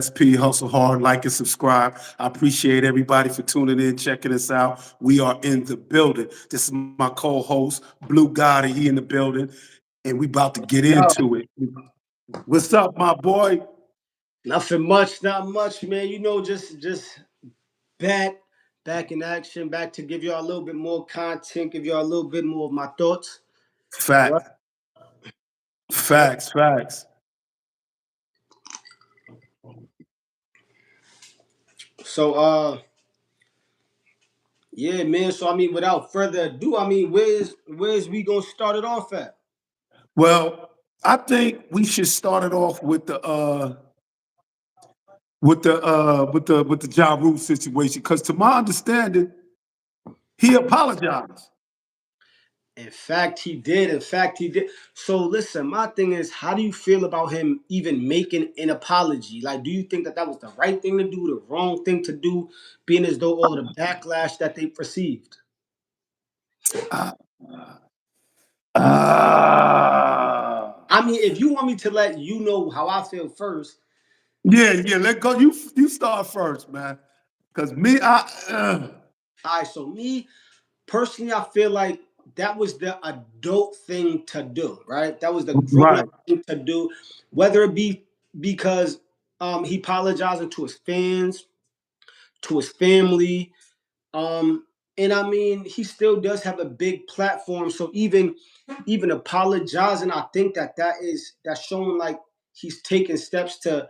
SP, hustle hard, like and subscribe. I appreciate everybody for tuning in, checking us out. We are in the building. This is my co-host, Blue Gotti. He in the building, and we about to get Yo, into it. What's up, my boy? nothing much, not much, man. Just back, back in action, back to give y'all a little bit more content, give y'all a little bit more of my thoughts. All right. Fact, facts. So yeah, man. So I mean, without further ado, I mean, where's we gonna start it off at? Well, I think we should start it off with the Ja Rule situation, because to my understanding, he apologized. In fact, he did. In fact, he did. So listen, my thing is, how do you feel about him even making an apology? Like, do you think that that was the right thing to do, the wrong thing to do, being as though all of the backlash that they received? Ah, ah. I mean, if you want me to let you know how I feel first, Yeah. Let go. You start first, man. Cause me, all right. So me personally, I feel like that was the adult thing to do, right? That was the grown up right, thing to do, whether it be because he apologizing to his fans, to his family, um, and I mean, he still does have a big platform. So even apologizing, I think that that's showing like he's taking steps to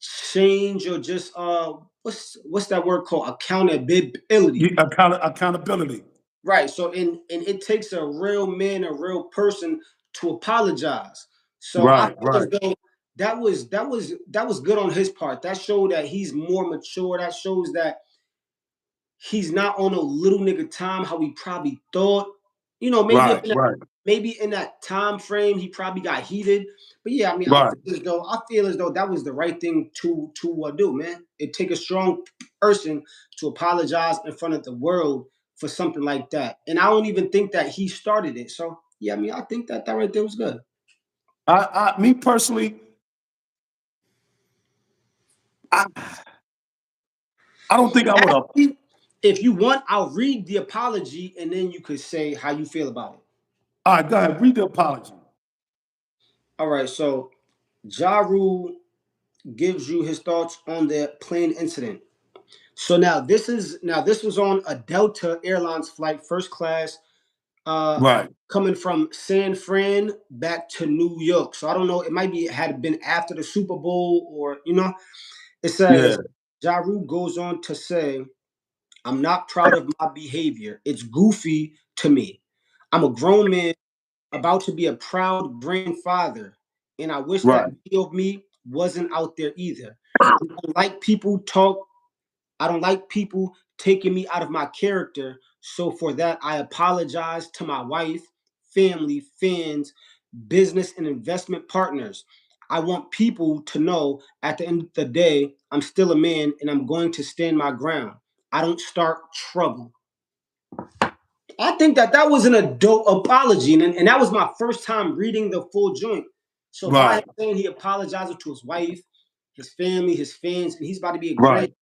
change or just what's that word called, accountability. accountability. Right. So and it takes a real man, a real person to apologize. So I feel as Right. though that was good on his part. That showed that he's more mature. That shows that he's not on a little nigga time how he probably thought. You know, Right. maybe in that time frame he probably got heated. But yeah, I mean, Right. I feel as though that was the right thing to do, man. It take a strong person to apologize in front of the world for something like that. And I don't even think that he started it. So yeah, I mean, I think that that right there was good. Me personally, I, I don't think I would have. Actually, if you want, I'll read the apology and then you could say how you feel about it. All right, go ahead. Read the apology. All right, so Ja Rule gives you his thoughts on the plane incident. So this was on a Delta Airlines flight, first class, uh, Right. coming from San Fran back to New York. So I don't know, it might be had been after the Super Bowl or it Yeah. says Ja Rule goes on to say, "I'm not proud of my behavior. It's goofy to me. I'm a grown man about to be a proud grandfather, and I wish that Right. video of me wasn't out there either. I don't like people talk. I don't like people taking me out of my character. So for that, I apologize to my wife, family, fans, business, and investment partners. I want people to know at the end of the day, I'm still a man and I'm going to stand my ground. I don't start trouble." I think that that was an adult apology, and that was my first time reading the full joint. So by him Right. saying he apologized to his wife, his family, his fans, and he's about to be a Right. grand.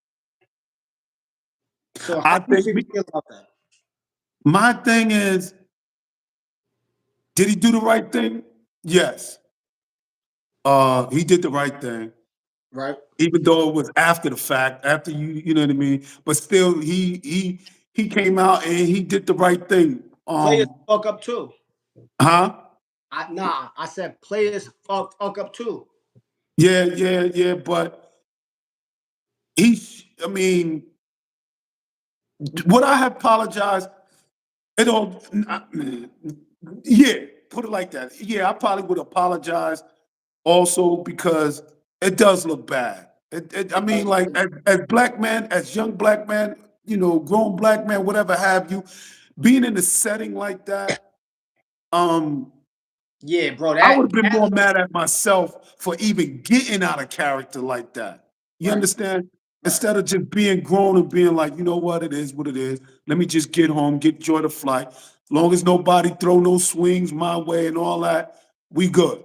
So how I do you think feel about that? my thing is, did he do the right thing? Yes. He did the right thing, Right? even though it was after the fact, after you know what I mean. But still, he came out and he did the right thing. Players fuck up too. Huh? I said players fuck up too. Yeah. But he, I mean, would I have apologized? It don't. Yeah, put it like that. Yeah, I probably would apologize also because it does look bad. I It mean, does. like as black men, as young black men, grown black men, whatever have you, being in a setting like that, um, Yeah, bro. I would have been That more mad at myself for even getting out of character like that. You right, understand? right. Instead of just being grown and being like, you know what, it is what it is. Let me just get home, get enjoy the flight. Long as nobody throw no swings my way and all that, we good.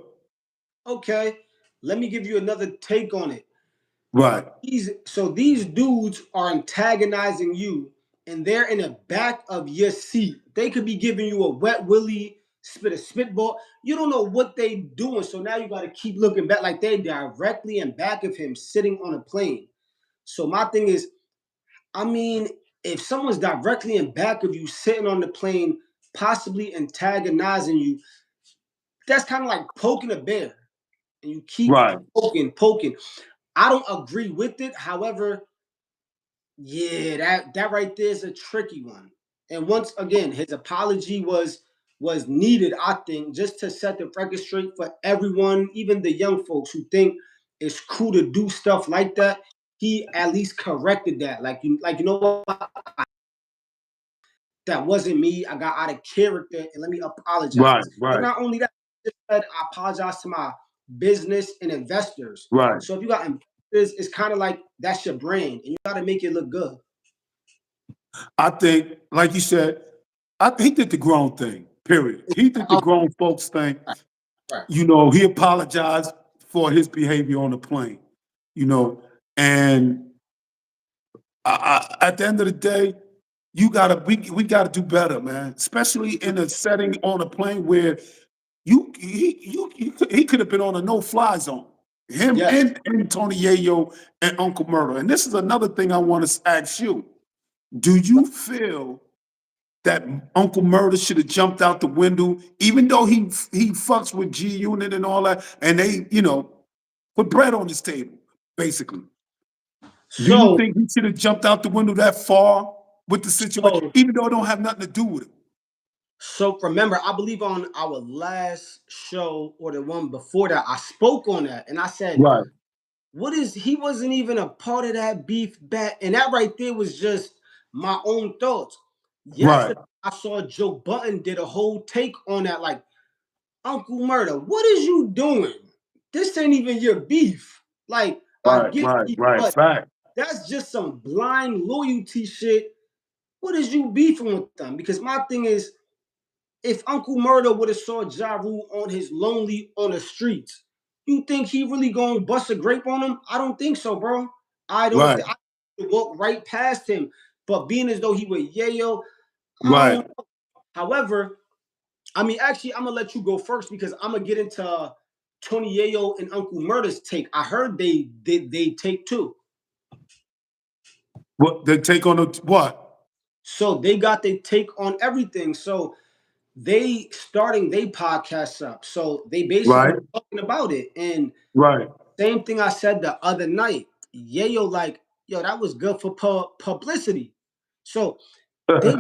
Okay. Let me give you another take on it. Right. These dudes are antagonizing you, and they're in the back of your seat. They could be giving you a wet willy, spit a spitball. You don't know what they doing. So now you got to keep looking back, like they directly in back of him sitting on a plane. So my thing is, I mean, if someone's directly in back of you sitting on the plane, possibly antagonizing you, that's kind of like poking a bear. And you keep Right. poking. I don't agree with it. However, yeah, that right there is a tricky one. And once again, his apology was needed, I think, just to set the record straight for everyone, even the young folks who think it's cool to do stuff like that. He at least corrected that. Like you know what? That wasn't me. I got out of character, and let me Right. apologize. But Right. not only that, I said I apologize to my business and investors. Right. So if you got investors, it's kind of like that's your brand, and you got to make it look good. I think, like you said, he did the grown thing. Period. He did the grown folks thing. Right. You know, he apologized for his behavior on the plane. You know, and at the end of the day, we gotta do better, man. Especially in a setting on a plane where he could have been on a no-fly zone. Him Yes. and Tony Yayo and Uncle Murder. And this is another thing I want to ask you. Do you feel that Uncle Murder should have jumped out the window, even though he fucks with G Unit and all that, and they, put bread on his table, basically? Do you So, think he should have jumped out the window that far with the situation, so, even though it don't have nothing to do with it? so remember, I believe on our last show or the one before that, I spoke on that, and I said, Right, "What is?" He wasn't even a part of that beef back, and that right there was just my own thoughts. right, Yesterday, I saw Joe Button did a whole take on that, like Uncle Murder, what is you doing? This ain't even your beef. Like, I right, get right, beef, right. but Fact. that's just some blind loyalty shit. What is you beefing with them? Because my thing is, if Uncle Murder would have saw Ja Rule on his lonely on the streets, you think he really gonna bust a grape on him? I don't think so, bro. I don't. Right, I walk right past him. But being as though he was yayo, I right. don't. However, I mean, actually, I'm gonna let you go first because I'm gonna get into Tony Yayo and Uncle Murder's take. I heard they take two. What they take on the what? So they got their take on everything. So they starting they podcast up. So they basically Right, talking about it. And right. same thing I said the other night. Yayo like, yo, that was good for publicity. So they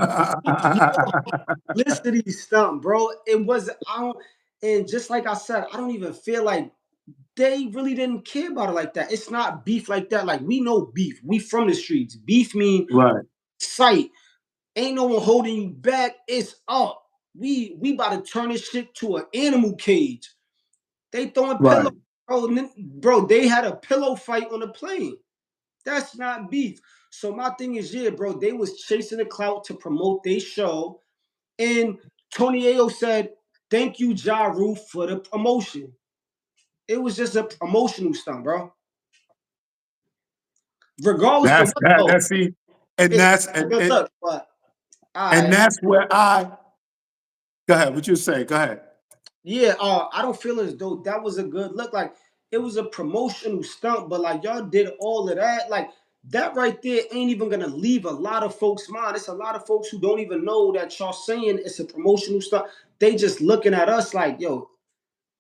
publicity stunt, bro. It was I don't and just like I said, I don't even feel like they really didn't care about it like that. It's not beef like that. Like we know beef. We from the streets. Beef mean Right, sight. Ain't no one holding you back. It's up. We about to turn this shit to an animal cage. They throwing pillows, right. bro. Bro, they had a pillow fight on the plane. That's not beef. So my thing is, yeah, bro, they was chasing the clout to promote their show. And Tony Ayo said, thank you, Ja Rule, for the promotion. It was just a promotional stunt, bro. Regardless of That's what that. though, That's see, and it's that's good luck. But all and right. that's where I go ahead. What you say? Go ahead. Yeah, I don't feel as though that was a good look. Like it was a promotional stunt, but like y'all did all of that. Like that right there ain't even gonna leave a lot of folks' mind. It's a lot of folks who don't even know that y'all saying it's a promotional stunt. They just looking at us like, yo,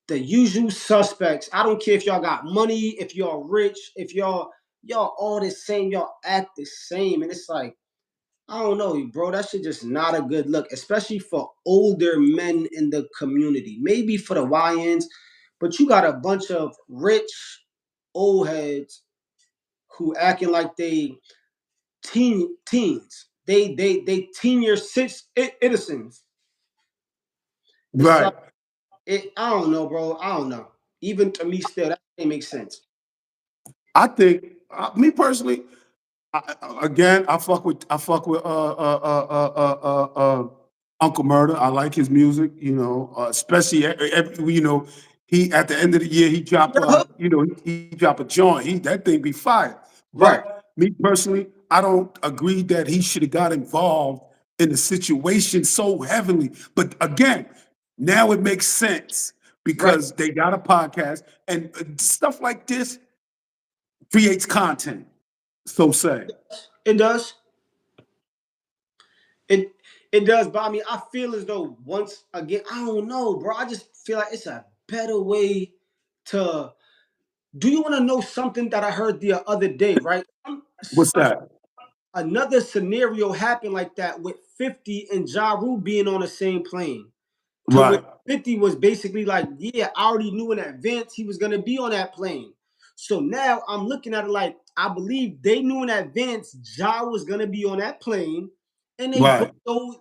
the usual suspects. I don't care if y'all got money, if y'all rich, if y'all all the same, y'all act the same. And it's like, I don't know, bro. That shit just not a good look, especially for older men in the community. Maybe for the YNs, but you got a bunch of rich old heads who acting like they teens. They teen year six innocents. It's Right. like I don't know, bro. I don't know. Even to me, still that ain't make sense. I think me personally, again, I fuck with Uncle Murder. I like his music, especially every. he at the end of the year he drop That hook? he drop a joint. That thing be fire. Right, But me personally, I don't agree that he should have got involved in the situation so heavily. But again, now it makes sense right. because they got a podcast and stuff like this creates content. So say. It does. It it does, but I mean, I feel as though once again, I don't know, bro. I just feel like it's a better way to. Do you want to know something that I heard the other day? Right, What's that? another scenario happened like that with 50 and Ja Rule being on the same plane. To where Right. 50 was basically like, yeah, I already knew in advance he was gonna be on that plane. So now I'm looking at it like I believe they knew in advance Ja was gonna be on that plane, and they booked Right. those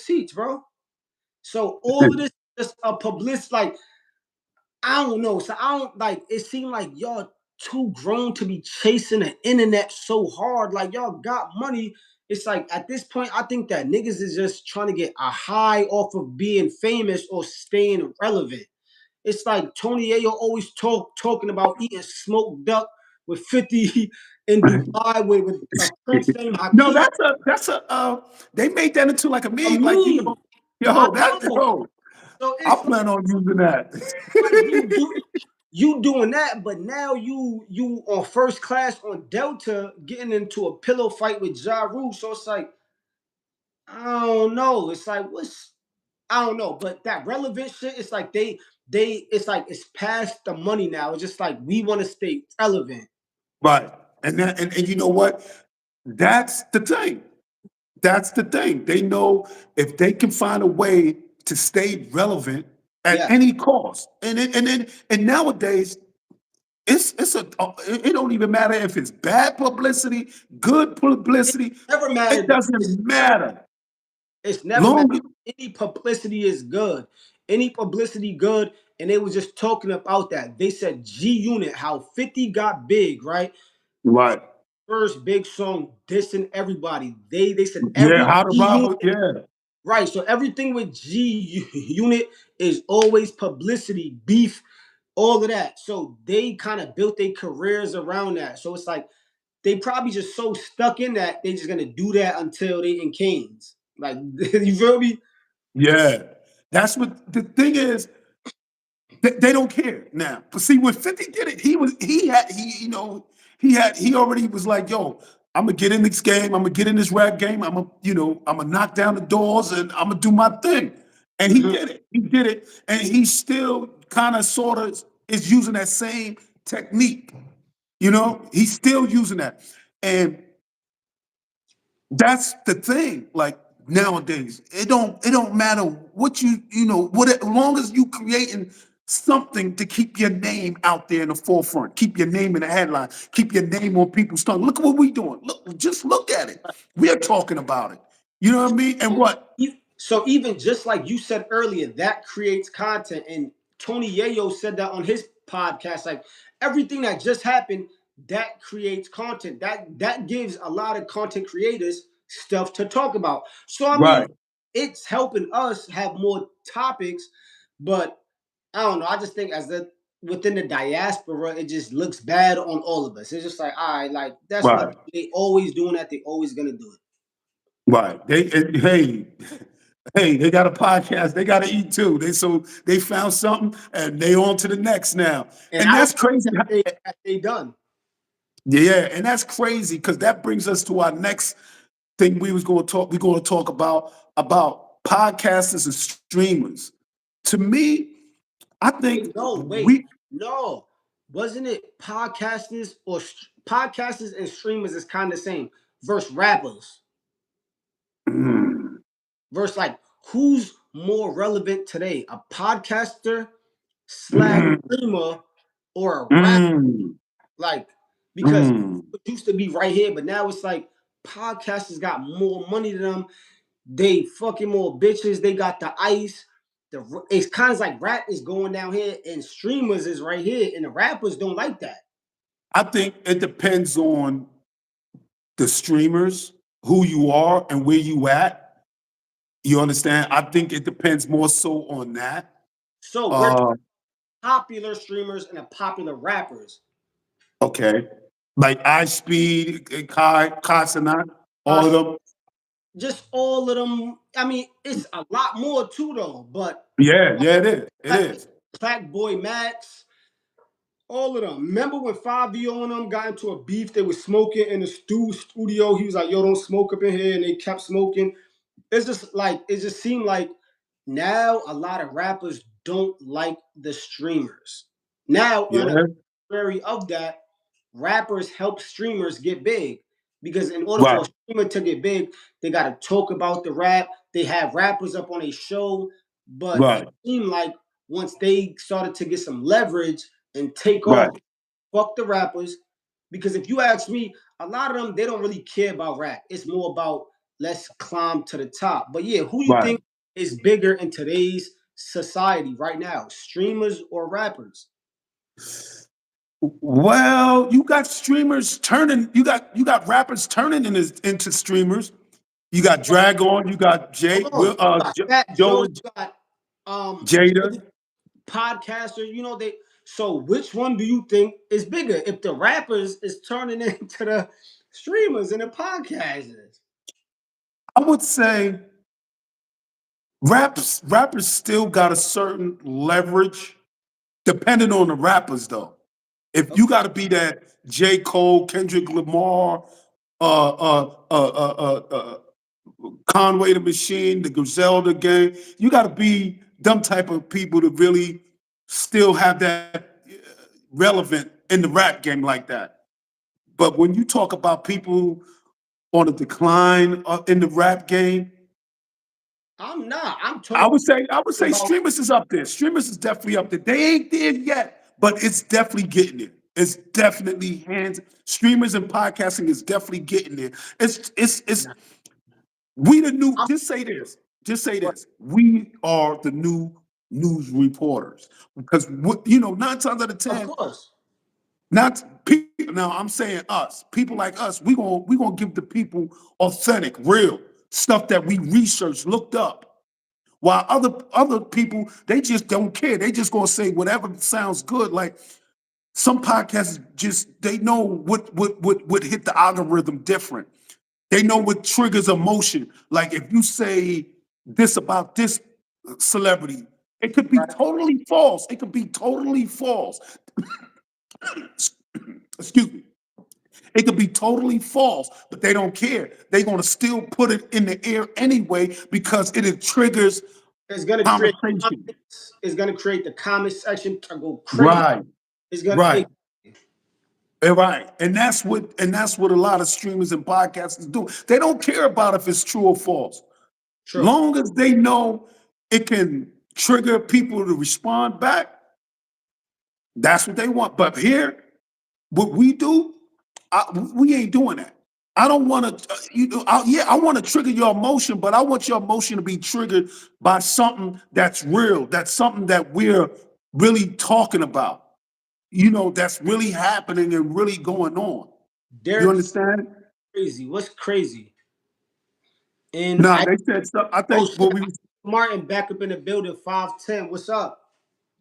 seats, bro. So all of this is just a publicity. Like I don't know. So I don't like. It seemed like y'all too grown to be chasing the internet so hard. Like y'all got money. It's like at this point, I think that niggas is just trying to get a high off of being famous or staying relevant. It's like Tony Ayo always talking about eating smoked duck with 50 in Dubai with a prince named No, Hakeem. that's a they made that into like a A meme, like meme. I yo, that know. yo, So I it's plan on using that. like you doing that, but now you on first class on Delta getting into a pillow fight with Ja Rule. So it's like I don't know. It's like what's I don't know, but that relevant shit. It's like they it's like it's past the money now. It's just like we want to stay relevant. Right. And you know what? That's the thing. That's the thing. They know if they can find a way to stay relevant at Yeah, any cost. And nowadays it's it don't even matter if it's bad publicity, good it publicity. never It mattered. doesn't matter. It's never mattered. Long Any publicity is good. Any publicity good. And they was just talking about that. They said G Unit, how 50 got big, right? right. First big song dissing everybody. They said Yeah, every how to G rob Unit, a yeah. right? So everything with G Unit is always publicity, beef, all of that. So they kind of built their careers around that. So it's like they probably just so stuck in that they just gonna do that until they in Canes. Like you feel me? Yeah. That's what the thing is. They don't care now. But see, when 50 did it, he already was like, yo, I'm gonna get in this game, I'm gonna get in this rap game, I'm gonna knock down the doors and I'm gonna do my thing. And he Mhm. did it. He did it. And he still kind of sort of is using that same technique. He's still using that. And that's the thing. Like nowadays, it don't matter what what as long as you creating something to keep your name out there in the forefront, keep your name in the headline, keep your name on people's tongue. Look at what we doing. Just look at it. We're talking about it. You know what I mean? And what? So even just like you said earlier, that creates content. And Tony Yayo said that on his podcast. Like everything that just happened, that creates content. That gives a lot of content creators stuff to talk about. So I mean, Right. it's helping us have more topics, but I don't know. I just think as the within the diaspora, it just looks bad on all of us. It's just like, all right, like that's what Right. they always doing that. They always gonna do it. Right. Hey, they got a podcast. They got to eat too. They found something and they on to the next now. And And I don't that's crazy. think that they done. Yeah, and that's crazy because that brings us to our next thing we was going to talk. We're going to talk about podcasters and streamers. To me, I think Wait, no, wait, we. no. Wasn't it podcasters and streamers is kind of the same versus rappers Mm, versus like who's more relevant today, a podcaster slash mm, streamer or a rap? mm, Like because mm. it used to be right here, but now it's like podcasters got more money than them. They fucking more bitches. They got the ice. It's kind of like rap is going down here and streamers is right here, and the rappers don't like that. I think it depends on the streamers, who you are, and where you at. You understand? I think it depends more so on that. So we're Uh, popular streamers and the popular rappers. Okay. Like I Speed, Kai, Kasanat, all of them. Just all of them. I mean, it's a lot more too, though. But Yeah, yeah, it is. It is. Black Boy Max, all of them. Remember when 5VO and them got into a beef? They were smoking in the studio. He was like, "Yo, don't smoke up in here," and they kept smoking. It's just like it just seemed like now a lot of rappers don't like the streamers. Now, on the Yeah. contrary of that, rappers help streamers get big because in order for Right. a streamer to get big, they got to talk about the rap. They have rappers up on a show, but it Right. seemed like once they started to get some leverage and take Right. off, fuck the rappers. Because if you ask me, a lot of them they don't really care about rap. It's more about let's climb to the top. But yeah, who you Right. think is bigger in today's society right now, streamers or rappers? Well, you got streamers turning. You got rappers turning into streamers. You got Dragon. You got Hold Jay. on, you got Fat Joe Joe, and you got Jada. podcaster. You know they. So which one do you think is bigger? If the rappers is turning into the streamers and the podcasters? I would say rappers still got a certain leverage, depending on the rappers though. If you got to be that J. Cole, Kendrick Lamar, uh, uh, uh, uh, uh, uh, Conway the Machine, the Griselda Gang, you got to be them type of people to really still have that relevant in the rap game like that. But when you talk about people on a decline in the rap game, I'm not. I'm I talking would say I would say about. streamers is up there. Streamers is definitely up there. They ain't there yet, but it's definitely getting there. It's definitely hands. Streamers and podcasting is definitely getting there. It's we the new. I'm, Just say this. Just say this. We are the new news reporters because what 9 times out of of 10, course. not people. Now I'm saying us. People like us. We gonna give the people authentic, real stuff that we researched, looked up. While other people, they just don't care. They just gonna say whatever sounds good. Like some podcasts, just they know what hit the algorithm different. They know what triggers emotion. Like if you say this about this celebrity, it could be Right. totally false. It could be totally false. Excuse me. It could be totally false, but they don't care. They're gonna still put it in the air anyway because it triggers It's gonna create conversation. comments. It's gonna create the comment section to go crazy. Right, It's gonna right, right. And that's what a lot of streamers and podcasters do. They don't care about if it's true or false. true. Long as they know it can trigger people to respond back, that's what they want. But here, what we do, we ain't doing that. I don't want to, yeah, I want to trigger your emotion, but I want your emotion to be triggered by something that's real. That's something that we're really talking about. That's really happening and really going on. You They're understand? crazy. What's crazy? And No, I they said stuff. I oh think shit, what we Martin back up in the building. 510. What's up?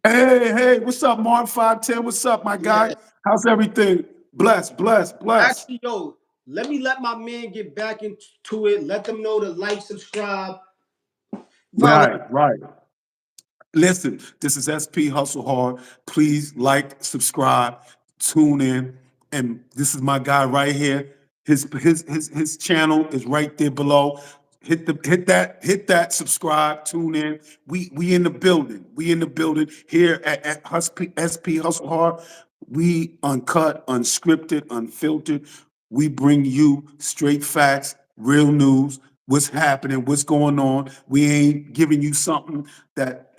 Hey, what's up, Mark 510? What's up, my guy? Yeah. How's everything? Bless, bless, bless. Actually, yo, let my man get back into it. Let them know to like, subscribe, follow. Right. Listen, this is SP Hustle Hard. Please like, subscribe, tune in. And this is my guy right here. His channel is right there below. Hit that subscribe, tune in. We in the building. We in the building here at SP Hustle Hard. We uncut, unscripted, unfiltered. We bring you straight facts, real news, what's happening, what's going on. We ain't giving you something that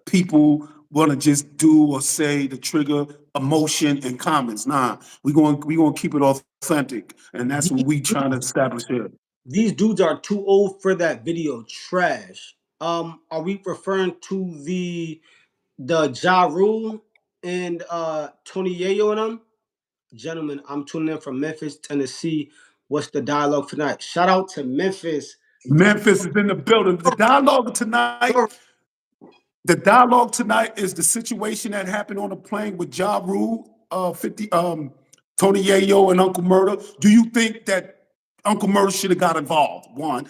people want to just do or say to trigger emotion and comments. Nah, we gonna keep it authentic, and that's what These, we trying to establish here. these dudes are too old for that video trash. Are we referring to the Ja Rule and Tony Yayo and them? Gentlemen, I'm tuning in from Memphis, Tennessee. What's the dialogue tonight? Shout out to Memphis. Memphis is in the building. The dialogue tonight. The dialogue tonight is the situation that happened on the plane with Ja Rule, 50, Tony Yayo, and Uncle Murder. Do you think that Uncle Murder should have got involved? One,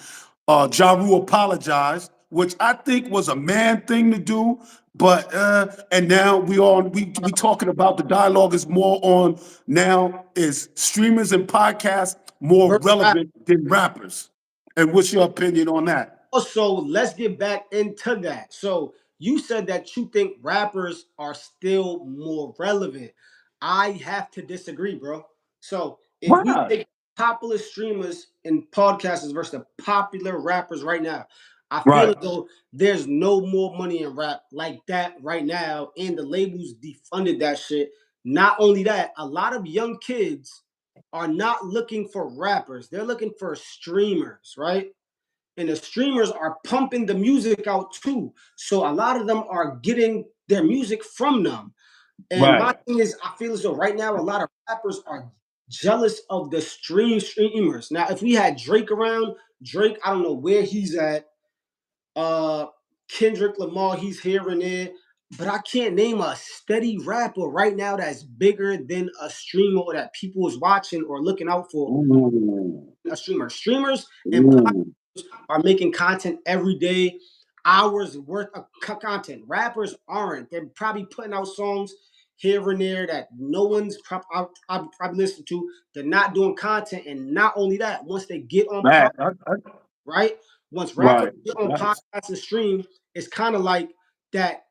Ja Rule apologized, which I think was a man thing to do. But and now we talking about the dialogue is more on now is streamers and podcasts more Versus rap. relevant than rappers. And what's your opinion on that? Also, let's get back into that. So you said that you think rappers are still more relevant. I have to disagree, bro. So if Why we not? take popular streamers and podcasters versus the popular rappers right now, I feel Right. as though there's no more money in rap like that right now, and the labels defunded that shit. Not only that, a lot of young kids are not looking for rappers; they're looking for streamers, right? And the streamers are pumping the music out too. So a lot of them are getting their music from them. And my Right. thing is, I feel as though right now a lot of rappers are jealous of the streamers. Now, if we had Drake around, Drake, I don't know where he's at. Uh Kendrick Lamar, he's here and there. But I can't name a steady rapper right now that's bigger than a streamer or that people is watching or looking out for Ooh. a streamer. Streamers and Ooh. are making content every day, hours worth of content. Rappers aren't. They're probably putting out songs here and there that no one's probably listened to. They're not doing content, and not only that, once they get on That, right? Once rappers right. get on That's, podcasts and stream, it's kind of like that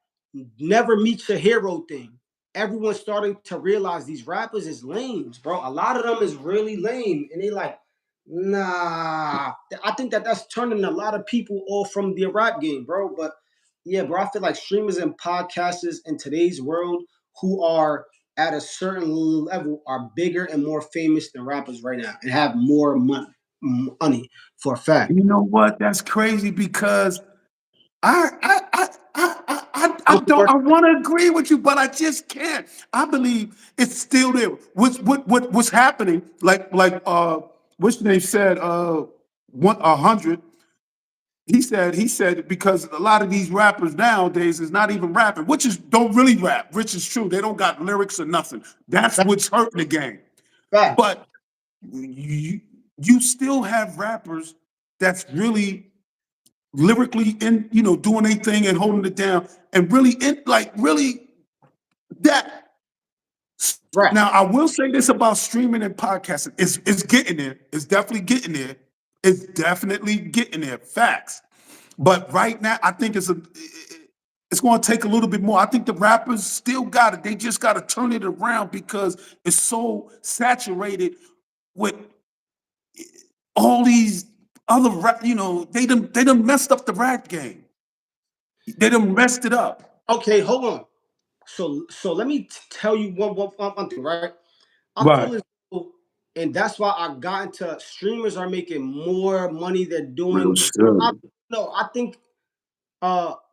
never meet your hero thing. Everyone's starting to realize these rappers is lames, bro. A lot of them is really lame, and they like, nah. I think that that's turning a lot of people off from the rap game, bro. But yeah, bro, I feel like streamers and podcasters in today's world who are at a certain level are bigger and more famous than rappers right now and have more money for a fact. you know what? That's crazy because I Uncle don't Bert, I want to agree with you, but I just can't. I believe it's still there. What's happening? What's the name said 100. He said because a lot of these rappers nowadays is not even rapping, which is don't really rap, which is true. They don't got lyrics or nothing. That's what's hurting the game. facts. But you still have rappers that's really lyrically in, doing their thing and holding it down and really in like really that. Right. Now I will say this about streaming and podcasting. It's getting there. It's definitely getting there. It's definitely getting there. Facts. But right now, I think it's going to take a little bit more. I think the rappers still got it. They just got to turn it around because it's so saturated with all these other rap. They done messed up the rap game. They done messed it up. Okay, hold on. So let me tell you one thing, right? I Right. feel as though, and that's why I got into streamers are making more money. They're Real doing. I, shit. no, I think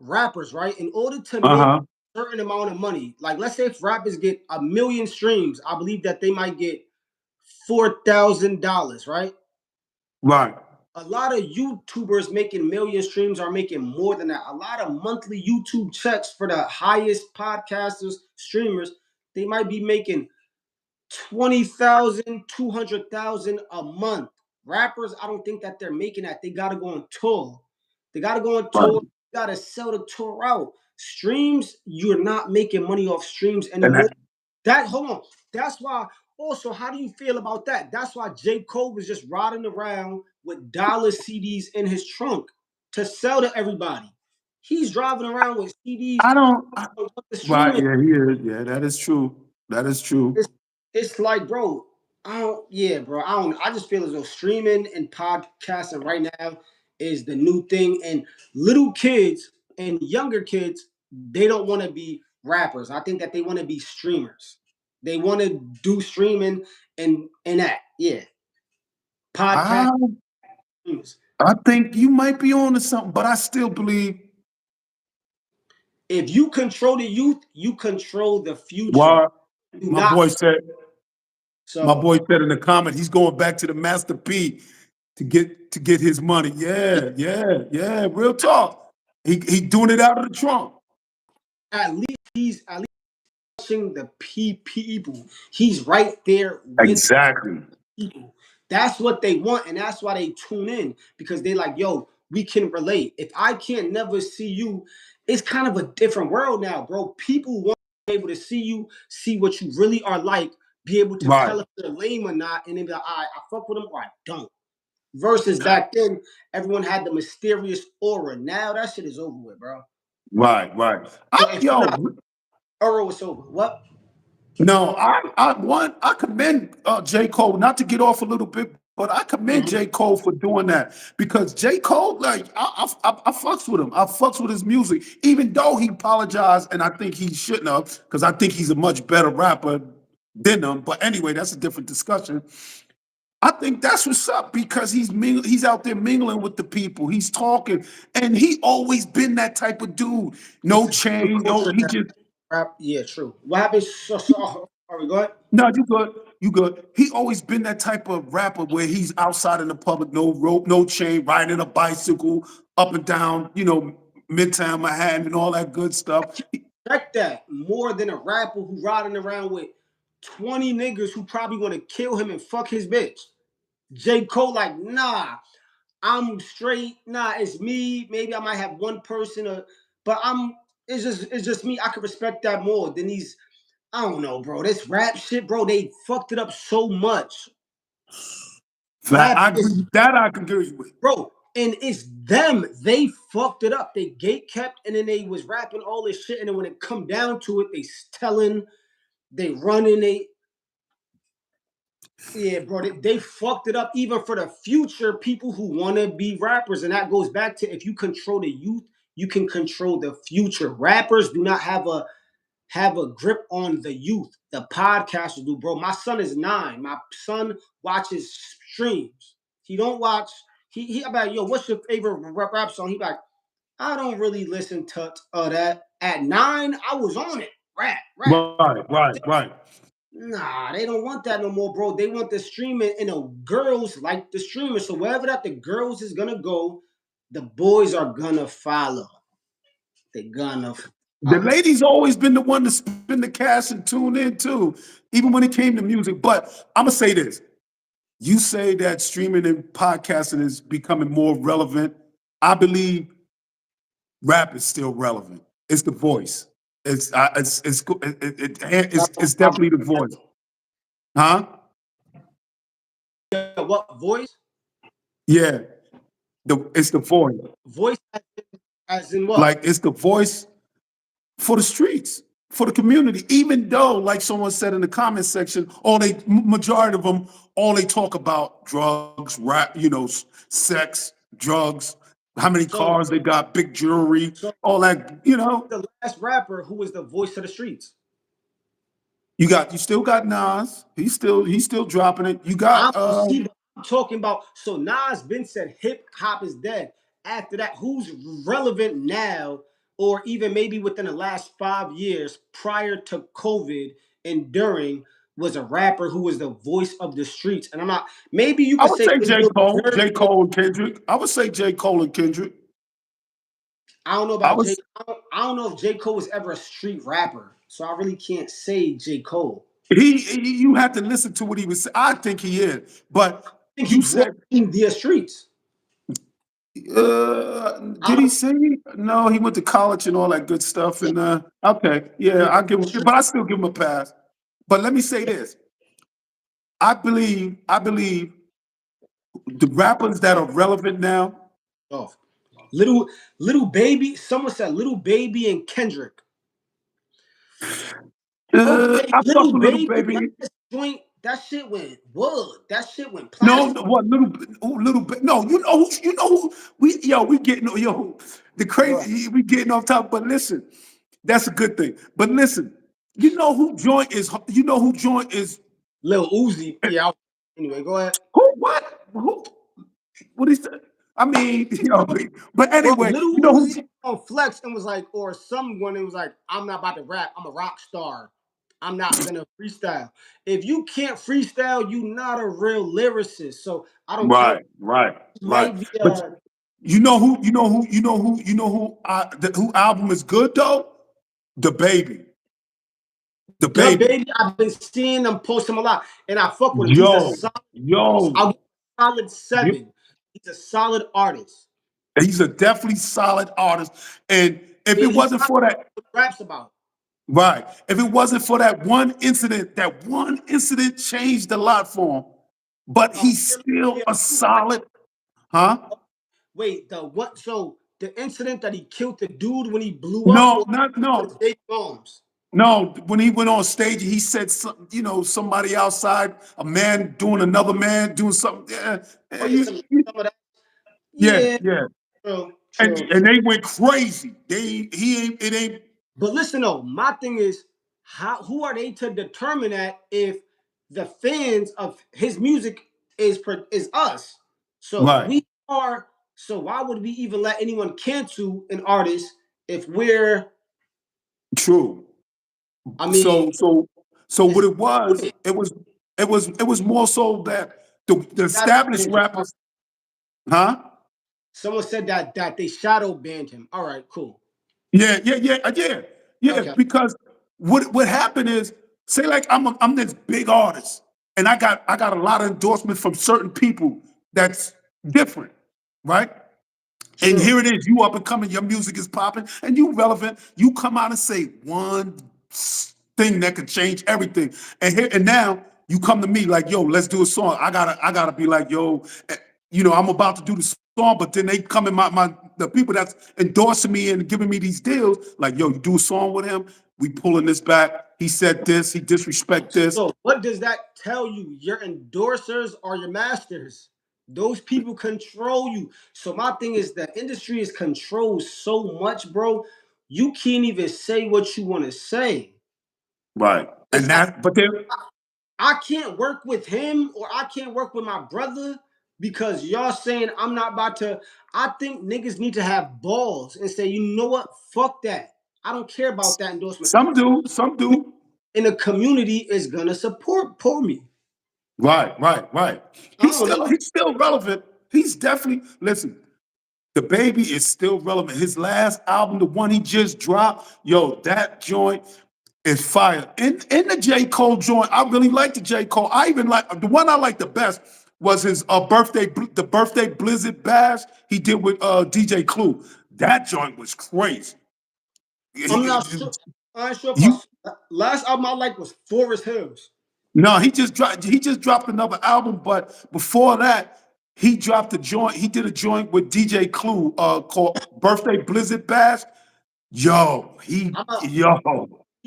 rappers, right? In order to Uh make huh. a certain amount of money, like let's say if rappers get 1 million streams, I believe that they might get $4,000, right? Right. A lot of YouTubers making million streams are making more than that. A lot of monthly YouTube checks for the highest podcasters, streamers, they might be making 20,000, 200,000 a month. Rappers, I don't think that they're making that. They got to go on tour. They got to go on Right. tour. They got to sell the tour out. Streams, you're not making money off streams And anymore. That hold on. That's why. Also, how do you feel about that? That's why J. Cole was just riding around with dollar CDs in his trunk to sell to everybody. He's driving around with CDs I don't. on the Right. streaming. Yeah. He is. Yeah. That is true. That is true. It's, it's like, bro, I don't. Yeah, bro. I don't. I just feel as though streaming and podcasting right now is the new thing, and little kids and younger kids they don't want to be rappers. I think that they want to be streamers. They want to do streaming and that. Yeah, podcast I streamers. I think you might be on to something, but I still believe. If you control the youth, you control the future. Why Do my not. boy said. My So boy said in the comment he's going back to the Master P to get his money. Yeah. Yeah. Yeah. Real talk. He doing it out of the trunk. at least touching the people. He's right there with Exactly. people. That's what they want, and that's why they tune in because they like, yo, we can relate. If I can't never see you, it's kind of a different world now, bro. People want to be able to see you, see what you really are like, be able to Right. tell if they're lame or not, and then be like, all right, I fuck with them or I don't. Versus back then, everyone had the mysterious aura. Now that shit is over with, bro. Right. Right. So if you're not Yo, aura, it's over. What? no, I commend J. Cole, not to get off a little bit, but I commend Mhm. J. Cole for doing that because J. Cole, like, I fucks with him. I fucks with his music, even though he apologized, and I think he shouldn't have, because I think he's a much better rapper than him. But anyway, that's a different discussion. I think that's what's up because he's out there mingling with the people. He's talking, and he always been that type of dude. No It's a chain, no. culture He now. just Rap. Yeah, true. What happened? Sorry, go ahead. no, you good. You good. He always been that type of rapper where he's outside in the public, no rope, no chain, riding a bicycle up and down, Midtown Manhattan and all that good stuff. Respect that more than a rapper who riding around with 20 niggas who probably want to kill him and fuck his bitch. J. Cole, like, nah, I'm straight. Nah, it's me. Maybe I might have one person, but it's just me. I can respect that more than these. I don't know, bro. This rap shit, bro. They fucked it up so much. That Rap I agree is with that. I can agree with. bro, and it's them. They fucked it up. They gate kept, and then they was rapping all this shit, and then when it come down to it, they telling, they running, they yeah, bro. They fucked it up even for the future people who want to be rappers, and that goes back to if you control the youth, you can control the future. Rappers do not have a grip on the youth. The podcasters do, bro. My son is 9. My son watches streams. He don't watch. He about yo. What's your favorite rap song? He like I don't really listen to that. At 9, I was on it. Rap, rap. Right, right, right. Nah, they don't want that no more, bro. They want the streaming, and the girls like the streaming. So wherever that the girls is gonna go, the boys are gonna follow. They're gonna The follow. ladies always been the one to spend the cash and tune in too, even when it came to music. But I'm gonna say this: you say that streaming and podcasting is becoming more relevant. I believe rap is still relevant. It's the voice. It's definitely the voice, huh? What voice? Yeah, it's the voice. Voice as in what? Like it's the voice for the streets, for the community. Even though, like someone said in the comment section, majority of them, all they talk about drugs, rap, sex, drugs, how many So cars they got, big jewelry, so all that. the last rapper who was the voice of the streets. You still got Nas. He's still dropping it. You I'm got see, I'm talking about. So Nas been said hip hop is dead. After that, who's relevant now, or even maybe within the last 5 years prior to COVID and during, was a rapper who was the voice of the streets. And I'm not. Maybe you I could would say say Lil J. Cole, Durk. J. Cole and Kendrick. I would say J. Cole and Kendrick. I don't know I about J. was I don't know if J. Cole was ever a street rapper, so I really can't say J. Cole. you have to listen to what he was saying. I think he is. But I think he you brought said in the streets. I did he say? No, he went to college and all that good stuff. And okay, yeah, I give him, but I still give him a pass. But let me say this: I believe the rappers that are relevant now. off. Little baby. Someone said little baby and Kendrick. Okay, I fuck little with Little baby. Baby. Last joint. That shit went wood. That shit went No, plastic. no, what little bit? No, you know who we getting the Go crazy we getting off top. But listen, that's a good thing. But listen, you know who joint is Lil Uzi. Yeah. Anyway, go ahead. who what is that? I mean, but Bro, anyway, Little you know who Uzi on flex and was like, or someone it was like, I'm not about to rap. I'm a rock star. I'm not gonna freestyle. If you can't freestyle, you not a real lyricist. So I don't care. right, right, right. Might be But you know who album is good though? The baby. The The baby. baby, I've been seeing them post him a lot, and I fuck with him. He's a Yo, solid. yo, I'll give him a solid yo. 7. He's a solid artist. He's a definitely solid artist. And if it And he's wasn't not for that, what he raps about. right, if it wasn't for that one incident changed a lot for him. But Oh, he's still a you right. solid, huh? Wait, the what? So the incident that he killed the dude when he blew up, No, or not with his no. baby moms? No, when he went on stage, he said, some, somebody outside, a man doing another man doing something. Yeah, Oh yeah, some of that. yeah, Yeah, yeah. true, And true. and they went crazy. He ain't, it ain't But listen though, my thing is, who are they to determine that if the fans of his music is us? So right. we are. So why would we even let anyone cancel an artist if we're? True. I mean, So it's what it was, weird. it was more so that the Shadow established banned him. rappers, huh? Someone said that they shadow banned him. All right, cool. Yeah. Okay, Because what happened is, say like I'm this big artist, and I got a lot of endorsement from certain people that's different, right? And true. here it is, you up and coming, your music is popping, and you relevant. You come out and say one thing that could change everything. And now you come to me like, yo, let's do a song. I gotta be like, yo, I'm about to do the song, but then they come in my the people that's endorsing me and giving me these deals, like, yo, you do a song with him, we pulling this back. He said this, he disrespect this. So what does that tell you? Your endorsers are your masters. Those people control you. So my thing is the industry is controlled so much, bro. You can't even say what you want to say. Right. It's And like that, but then I can't work with him or I can't work with my brother because y'all saying I'm not about to. I think niggas need to have balls and say, you know what? Fuck that. I don't care about that endorsement. some do. In the community is gonna support for me. Right. I don't know. He's still relevant. He's definitely listen. The baby is still relevant. His last album, the one he just dropped, yo, that joint is fire. In the J. Cole joint, I really like the J. Cole. I even like the one I like the best was his birthday Blizzard Bash he did with DJ Clue. That joint was crazy. I'm He- not sure. I ain't sure if you last album I liked was Forest Hills. No, he just dropped another album, but before that, he dropped a joint. He did a joint with DJ Clue called Birthday Blizzard Bash. Yo, I'm not yo.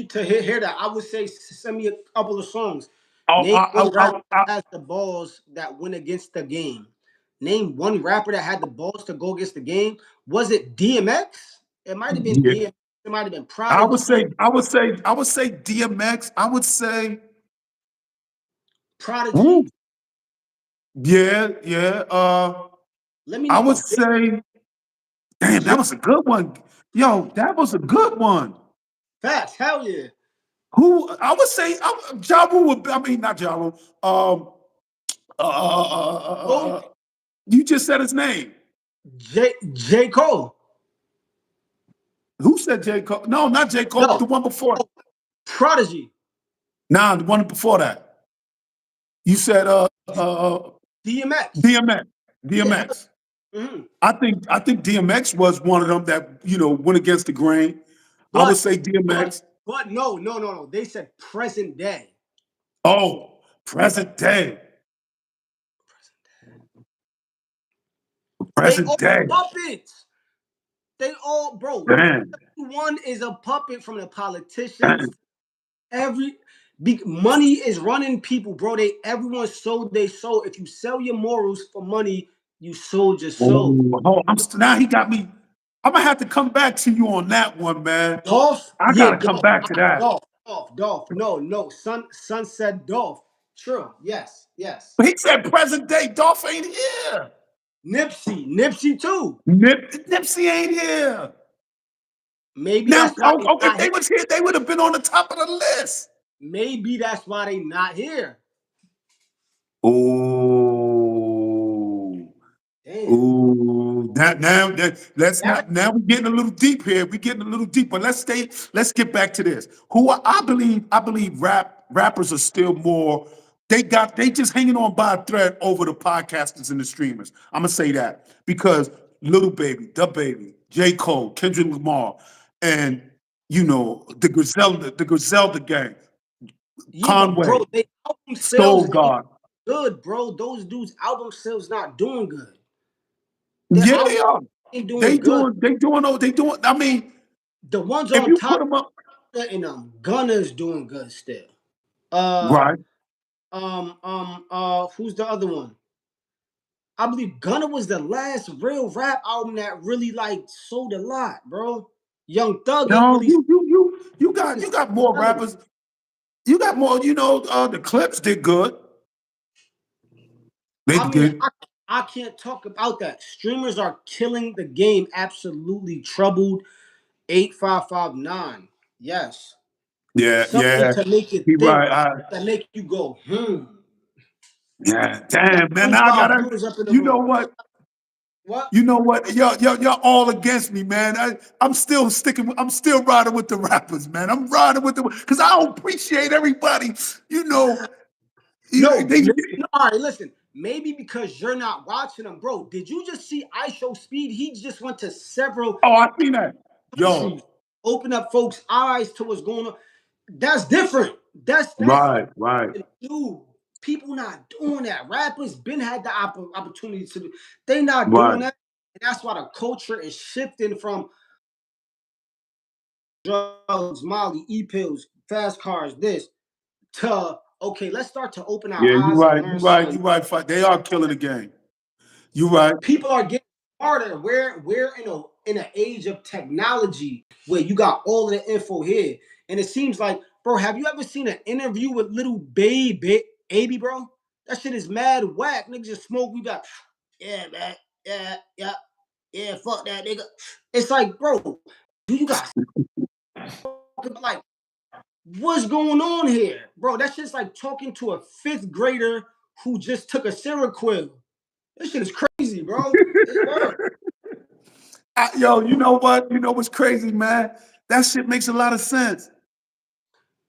to hear that. I would say send me a couple of songs. Oh, Name one rapper that I, has the balls that went against the game. Name one rapper that had the balls to go against the game. Was it DMX? It might have been yeah. DMX. It might have been I would Prodigy. say, I would say, I would say DMX. I would say, Prodigy. ooh, yeah. Let me I name would a big say, damn, that J. was a good one. Yo, that was a good one. Facts. Hell yeah. Who I would say, Ja Rule would. I mean, not Ja Rule. Oh, You just said his name. J. Cole. Who said J. Cole? No, not J. Cole. No. The one before. Oh, Prodigy. Nah, the one before that. You said DMX. DMX. Yeah. Hell. DMX. Mhm. I think DMX was one of them that went against the grain. I would But say but DMX. no. They said present day. Oh, present day. They Present all day. puppets. They all, bro. Damn. Everyone is a puppet from the Damn. politicians. Every big money is running people, bro. Everyone sold they soul. If you sell your morals for money, you sold your soul. Now he got me. I'm gonna have to come back to you on that one, man. Dolph, I yeah, gotta come Dolph, back to that. Dolph. No, Sunset Dolph. True. Yes. But he said present day. Dolph ain't here. Nipsey too. Nipsey ain't here. Maybe Now, that's why they okay, if not they here. was here, they would have been on the top of the list. Maybe that's why they not here. Ooh. Damn. Ooh. let's That not. Now we're getting a little deep here. We're getting a little deep, but let's stay. Let's get back to this. I believe rappers are still more. They just hanging on by a thread over the podcasters and the streamers. I'm gonna say that because Little Baby, Da Baby, J. Cole, Kendrick Lamar, and the Griselda gang, Yeah, but bro, Conway, they album Stove sales ain't God. good, bro. Those dudes' album sales not doing good. Their Yeah, they album are. ain't doing They good. doing. They doing. They doing. I mean, The ones if on you put top them up, and Gunna's doing good still. Uh, right? who's the other one? I believe Gunna was the last real rap album that really like sold a lot, bro. Young Thug ain't No, really you got more selling it. rappers. You got more. The Clips did good. They I mean, did. I can't talk about that. Streamers are killing the game. Absolutely troubled. 8559. Yes. Yeah, Something yeah. to make you He think, right. that make you go, Yeah. Got Damn, man. Now I 25 gotta. viewers up in the You know room. what? What? You know what? Y'all all against me, man. I'm still sticking. I'm still riding with the rappers, man. I'm riding with them because I don't appreciate everybody. You know, No, they. no, all right, listen. Maybe because you're not watching them, bro. Did you just see I Show Speed? He just went to several Oh, I seen that. countries, Yo, open up folks' eyes to what's going on. That's different. That's right, right, dude. People not doing that. Rappers been had the opportunity to do. They not right. doing that. And that's why the culture is shifting from drugs, Molly, e-pills, fast cars, this to okay, let's start to open our Yeah, you eyes and right. You learn right. something. You right. They are killing the game. You right. People are getting smarter. We're in an age of technology where you got all of the info here. And it seems like, bro, have you ever seen an interview with little baby, bro? That shit is mad whack. Niggas just smoke. We got, yeah, man. Yeah, fuck that nigga. It's like, bro, do you guys like what's going on here? Bro, that shit's like talking to a fifth grader who just took a Seroquel. This shit is crazy, bro. It's word. Yo, you know what? You know what's crazy, man? That shit makes a lot of sense.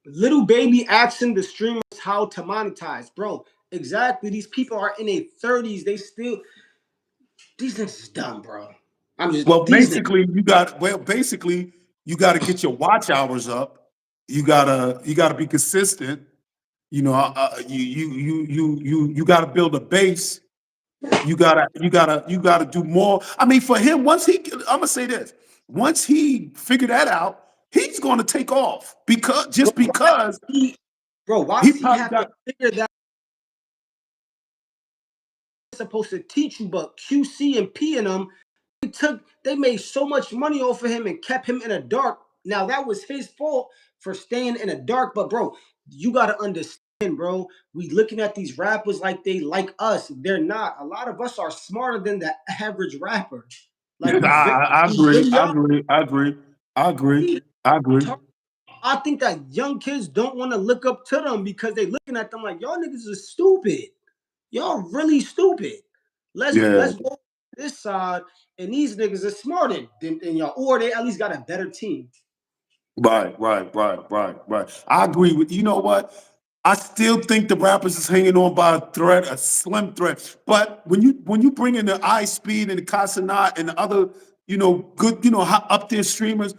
Little baby asking the streamers how to monetize, bro. Exactly. These people are in their 30s. They still these niggas is dumb, bro. I'm just Well, these niggas. basically, you got to get your watch hours up. You gotta be consistent. You got to build a base. You gotta do more. I mean, for him, I'm gonna say this. Once he figured that out, he's gonna take off Bro, because why he does he probably have to got. figure that supposed to teach you? But QC and P and them, they made so much money off of him and kept him in the dark. Now that was his fault for staying in the dark. But bro, you gotta understand, bro. We looking at these rappers like they like us. They're not. A lot of us are smarter than the average rapper. Like I we agree. really I are. agree. I agree. I agree. I agree. I think that young kids don't want to look up to them because they looking at them like y'all niggas is stupid. Y'all really stupid. Yeah. Let's go this side, and these niggas are smarter than y'all, or they at least got a better team. Right. I agree with you. Know what? I still think the rappers is hanging on by a thread, a slim thread. But when you bring in the I Speed and the Casanat and the other, good, up there streamers,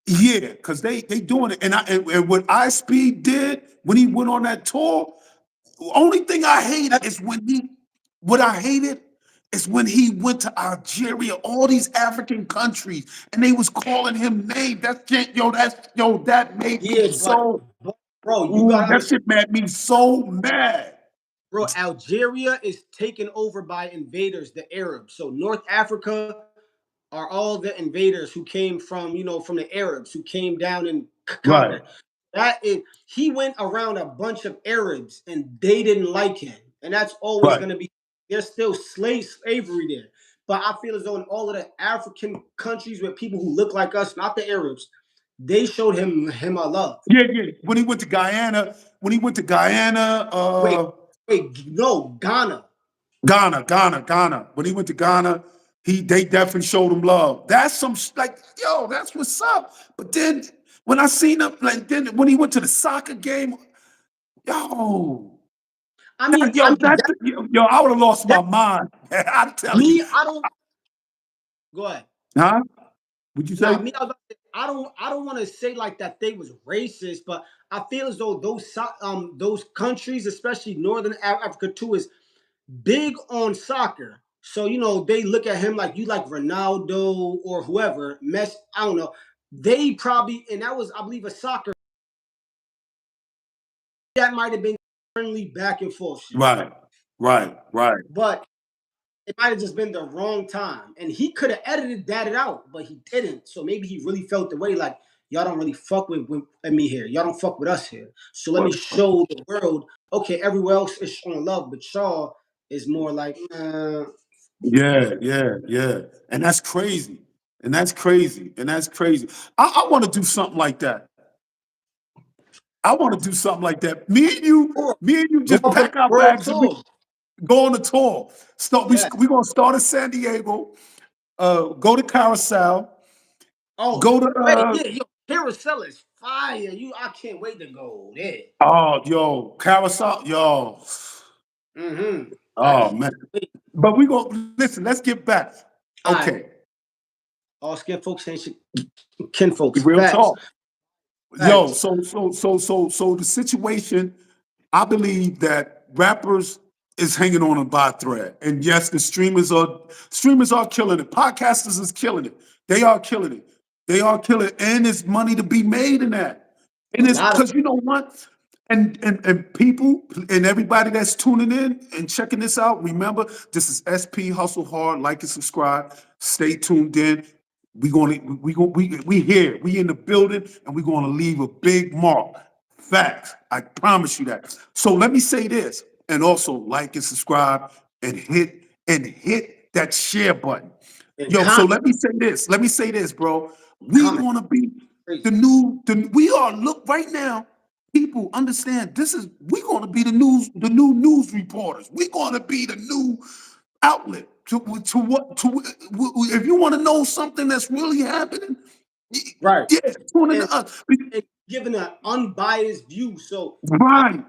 yeah, because they doing it. And what I Speed did when he went on that tour, the only thing I hated is what I hated is when he went to Algeria, all these African countries, and they was calling him names. That made me Yeah, so, but bro, you ooh, gotta that understand, shit made me so mad. bro. Algeria is taken over by invaders, the Arabs. So North Africa are all the invaders who came from, from the Arabs who came down and Right, conquered. That is, he went around a bunch of Arabs and they didn't like him, and that's always right. going to be. There's still slavery there, but I feel as though in all of the African countries with people who look like us, not the Arabs, they showed him a love. Yeah. When he went to Guyana, Wait, no, Ghana. Ghana. When he went to Ghana, they definitely showed him love. That's like, yo, that's what's up. But then when I seen him, like then when he went to the soccer game, yo, I mean, yo, I would have lost that my mind. I'm telling you. me, I don't go ahead. Huh? Would you Nah, say? me, I don't want to say like that they was racist, but I feel as though those countries, especially Northern Africa too, is big on soccer. So they look at him like you like Ronaldo or whoever, Messi. I don't know. They probably, and that was, I believe, a soccer that might have been friendly back and forth shit. Right, right, right. But it might have just been the wrong time. And he could have edited that out, but he didn't. So maybe he really felt the way like, y'all don't really fuck with me here. Y'all don't fuck with us here. So let me Right. show the world, okay, everywhere else is showing love, but y'all is more like, Yeah, yeah, yeah. And that's crazy. And that's crazy. And that's crazy. I want to do something like that. I want to do something like that. Me and you go just up on pack our the world bags and we tour. go on a tour. Yeah. We gonna start in San Diego, go to Carousel, Oh, go to wait, yeah, yo, Carousel is fire. I can't wait to go there. oh yo, Carousel, yo. I Oh can't man. wait. But we go listen, let's get back. All right, Okay. all skin folks ain't shit. Kin folks. Real Facts. talk. Yo, Facts. so the situation, I believe that rappers is hanging on by a thread. And yes, the streamers are killing it. Podcasters is killing it. They are killing it. They are killing it. And there's money to be made in that. A And it's lot of because you know what? And people and everybody that's tuning in and checking this out, remember, this is SP Hustle Hard. Like and subscribe. Stay tuned in. We here. We in the building, and we're gonna leave a big mark. Facts. I promise you that. So let me say this, and also like and subscribe and hit that share button. and Yo, so comment. let me say this. Let me say this, bro. We Comment. gonna be Crazy. the new. We are look right now. People understand this is. We gonna be the news. The new news reporters. We gonna be the new outlet to what to if you want to know something that's really happening. Right. Yeah, tune in And, to us. and giving an unbiased view. So I Right,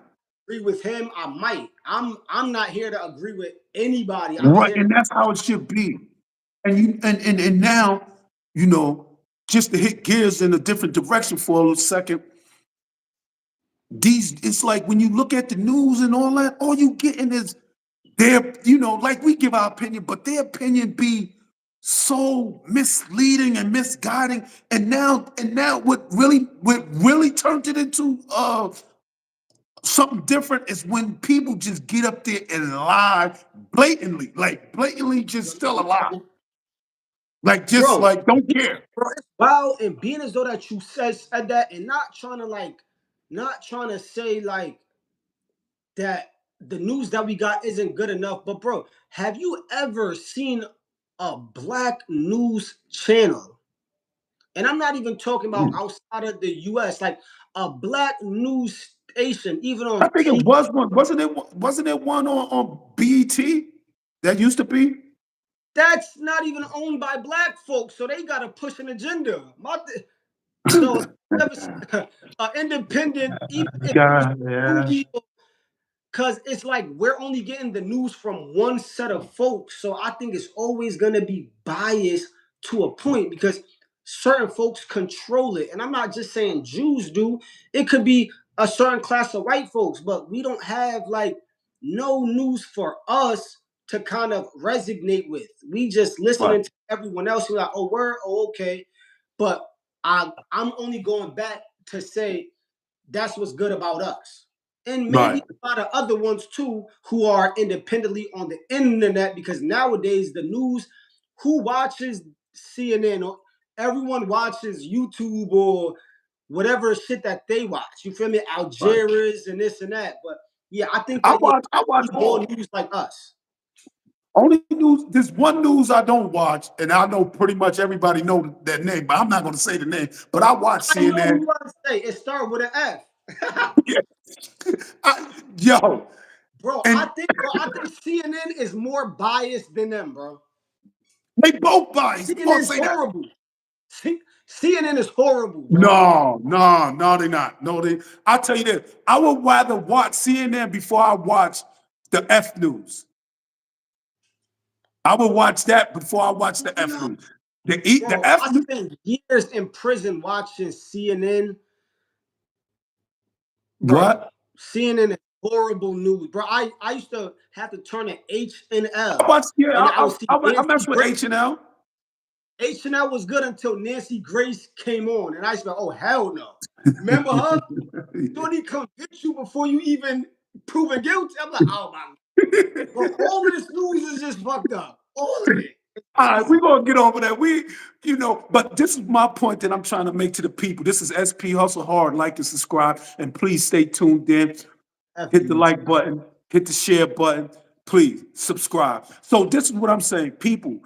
agree with him. I might. I'm not here to agree with anybody. I'm right, here to and that's how it should be. And now, you know, just to hit gears in a different direction for a little second, these it's like when you look at the news and all that, all you getting is like we give our opinion, but their opinion be so misleading and misguiding. And now what really turned it into something different is when people just get up there and lie blatantly, like blatantly just still a lie. Like just bro. like don't care. Bro, it's wild and being as though that you said that and not trying to say like that the news that we got isn't good enough. But bro, have you ever seen a black news channel? And I'm not even talking about outside of the US, like a black news station, even I on think it TV. was one, wasn't it one on BET that used to be? That's not even owned by black folks, so they gotta push an agenda. So never independent, even if it's God, yeah. movie, because it's like we're only getting the news from one set of folks. So I think it's always gonna be biased to a point because certain folks control it. And I'm not just saying Jews do, it could be a certain class of white folks, but we don't have like no news for us to kind of resonate with. We just Right, listening to everyone else. We're like, oh, word, oh, okay. But I'm only going back to say that's what's good about us. And right, maybe a lot of other ones too who are independently on the internet because nowadays the news, who watches CNN or everyone watches YouTube or whatever shit that they watch. You feel me? Al right. Jazeera's and this and that. But yeah, I think I that yeah, watch I watch need more all. news like us. Only news, there's one news I don't watch, and I know pretty much everybody know that name, but I'm not going to say the name. But I watch I know who CNN. you want to say. It started with an F. Yeah. Yo, Bro, and I think CNN is more biased than them, bro. They both biased. We gonna CNN's say that. horrible. CNN is horrible, bro. No, they're not. No, they. I'll tell you this. I would rather watch CNN before I watch the F news. I would watch that before I watch the F No, news. The bro, F I news. spent years in prison watching CNN, bro. What? CNN is horrible news, bro. I used to have to turn to H and I L, watch. Yeah, and I would see I Nancy mess with Grace. H&L. H&L was good until Nancy Grace came on, and I said, "Oh hell no!" Remember her? Shorty convict you before you even proven guilty. I'm like, oh my, bro, all of this news is just fucked up. All of it. All right, we're gonna get over that. But this is my point that I'm trying to make to the people. This is SP Hustle Hard. Like and subscribe, and please stay tuned in. F Hit the you. like button, hit the share button. Please subscribe. So this is what I'm saying, people.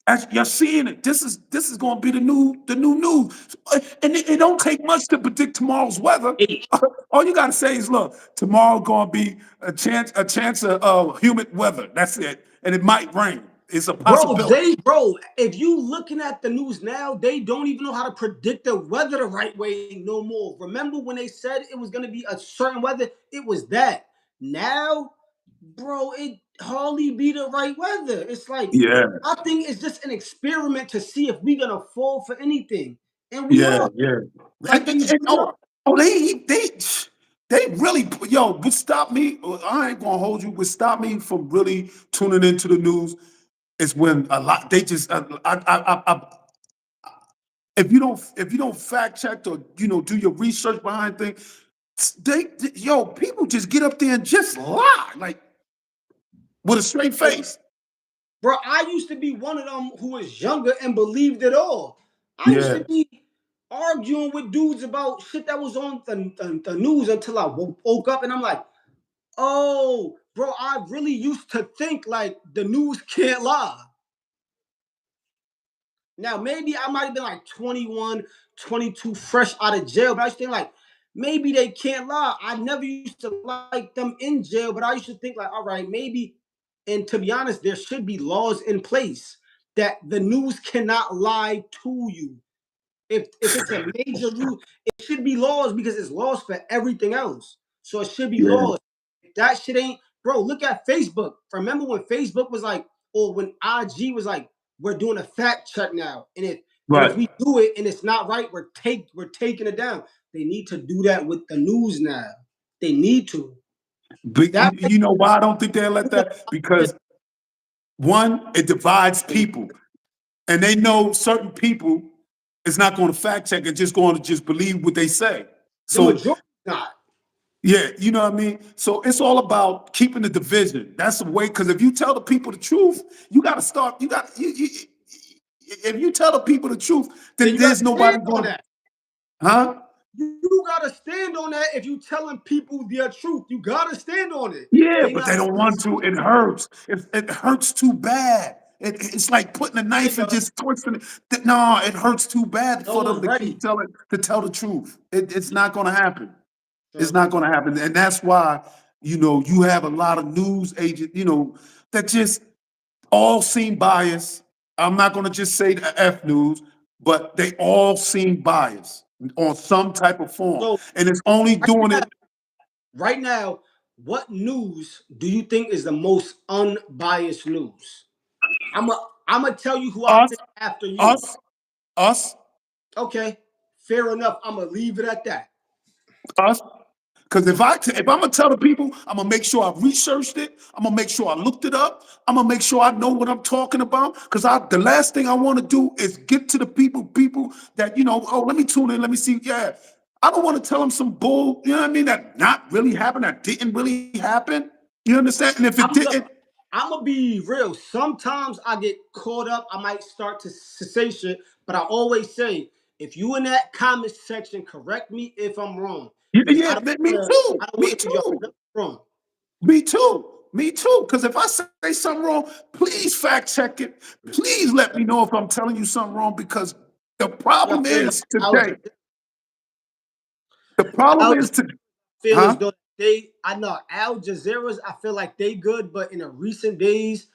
As you're seeing it, this is going to be the new news, and it don't take much to predict tomorrow's weather. Hey, All you got to say is, look, tomorrow going to be a chance of humid weather. That's it, and it might rain. It's a possibility. bro, if you looking at the news now, they don't even know how to predict the weather the right way no more. Remember when they said it was gonna be a certain weather? It was that. Now, bro, it hardly be the right weather. It's like Yeah, I think it's just an experiment to see if we're gonna fall for anything. And we yeah, are. yeah. Like these They really, yo, would stop me. I ain't gonna hold you. Would stop me from really tuning into the news is when a lot they just if you don't fact check or do your research behind things, people just get up there and just lie like with a straight face. bro, I used to be one of them who was younger and believed it all. I used Yeah, to be arguing with dudes about shit that was on the news until I woke up and I'm like, oh, bro, I really used to think like the news can't lie. Now, maybe I might have been like 21, 22, fresh out of jail, but I used to think like, maybe they can't lie. I never used to like them in jail, but I used to think like, all right, maybe. And to be honest, there should be laws in place that the news cannot lie to you. If it's a major rule, it should be laws because it's laws for everything else. So it should be yeah, laws. If that shit ain't, bro, look at Facebook. Remember when Facebook was like, or when IG was like, we're doing a fact check now. And if right. we do it and it's not right, we're taking it down. They need to do that with the news now. They need to. But That you know why I don't think they'll let that? Because one, it divides people, and they know certain people is not going to fact check and just going to just believe what they say. the So majority not. yeah, you know what I mean? So it's all about keeping the division. That's the way, because if you tell the people the truth, you got to start, if you tell the people the truth, Then then you gotta there's nobody stand on going, that. huh? You gotta stand on that if you telling people the truth. You gotta stand on it. Yeah, They but they not don't want to. It hurts. It hurts too bad. It's like putting a knife it and does. just twisting it. No, it hurts too bad No for them one's to keep ready. tell the truth. It's not going to happen. It's True. not going to happen. And that's why, you have a lot of news agents, that just all seem biased. I'm not going to just say the F news, but they all seem biased on some type of form. So And it's only right doing now, it. right now, what news do you think is the most unbiased news? I'm a, I'm gonna tell you who I Us, think after you. us, us, Okay, fair enough. I'm gonna leave it at that. us. Because if I'm gonna tell the people, I'm gonna make sure I've researched it. I'm gonna make sure I looked it up. I'm gonna make sure I know what I'm talking about. Because the last thing I want to do is get to the people that oh, let me tune in, let me see. Yeah, I don't want to tell them some bull. You know what I mean? That not really happened. That didn't really happen. You understand? And if it I'm gonna didn't, I'm gonna be real. Sometimes I get caught up. I might start to say shit, but I always say, if you in that comment section, correct me if I'm wrong, yeah, because yeah, me I too, don't me want to give y'all too. nothing wrong. Me too. Me too. Because if I say something wrong, please fact check it. Please let me know if I'm telling you something wrong. Because the Yeah, problem I feel like is today. The problem Al is to, feel huh? I know Al Jazeera's, I feel like they good, but in the recent days,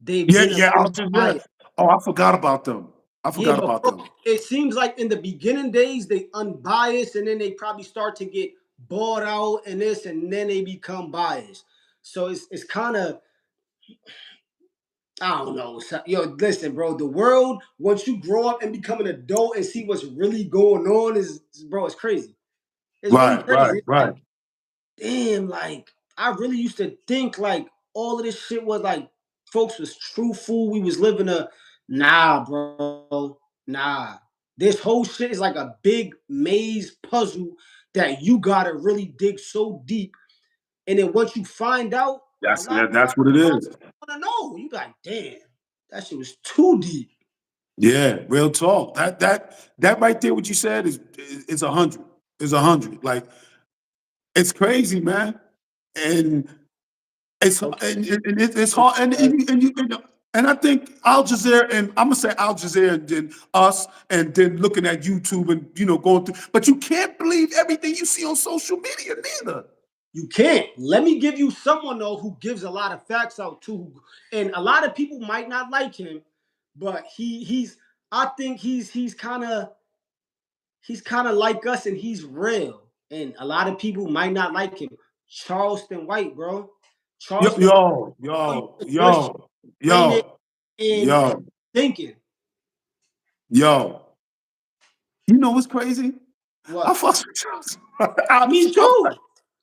they've Yeah, been yeah, I was just there. unbiased. Oh, I forgot about them. I Yeah, forgot but about bro, them. it seems like in the beginning days they unbiased, and then they probably start to get bought out and this, and then they become biased. So it's kind of, I don't know. So, yo, listen, bro. The world, once you grow up and become an adult and see what's really going on, is bro, it's crazy. It's really Right, right, crazy. It's right. like, damn, like I really used to think like all of this shit was like folks was truthful. We was living a nah, bro. Nah. This whole shit is like a big maze puzzle that you gotta really dig so deep. And then once you find out, a That's lot that, of that's times what it you don't is. wanna know. You be like, damn, that shit was too deep. Yeah, real talk. That right there, what you said is 100. Is 100. Like it's crazy, man. And it's Okay. it's hard. And I think Al Jazeera, and I'm gonna say Al Jazeera, and then us, and then looking at YouTube, and going through. But you can't believe everything you see on social media, neither. You can't. Let me give you someone though who gives a lot of facts out too, and a lot of people might not like him, but he's. I think he's kind of like us, and he's real. And a lot of people might not like him. Charleston White, bro. Yo, Charleston yo, White, yo, good shit, yo, training yo, and yo, thinking. yo. You know what's crazy? I What? fucks with Charles. Me I'm too. like,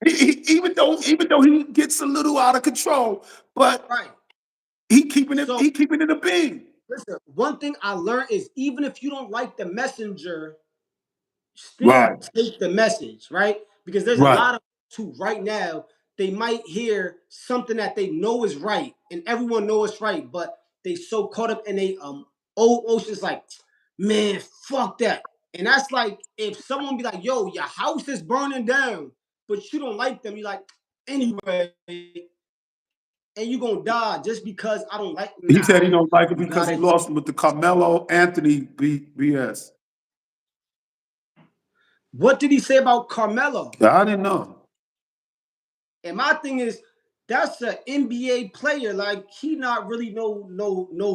even though he gets a little out of control, but Right. So he keeping it a bean. listen, one thing I learned is even if you don't like the messenger, still Right, take the message, right? Because there's a right. lot of who right now they might hear something that they know is right, and everyone knows it's right, but they so caught up in a old oceans like, man, fuck that. And that's like if someone be like, yo, your house is burning down, but you don't like them, you like, anyway, and you gonna die just because I don't like. He Nah, said he don't like it you because he gotta. lost him with the Carmelo Anthony BS. What did he say about Carmelo? Yeah, I didn't know. And my thing is, that's an NBA player. Like he not really no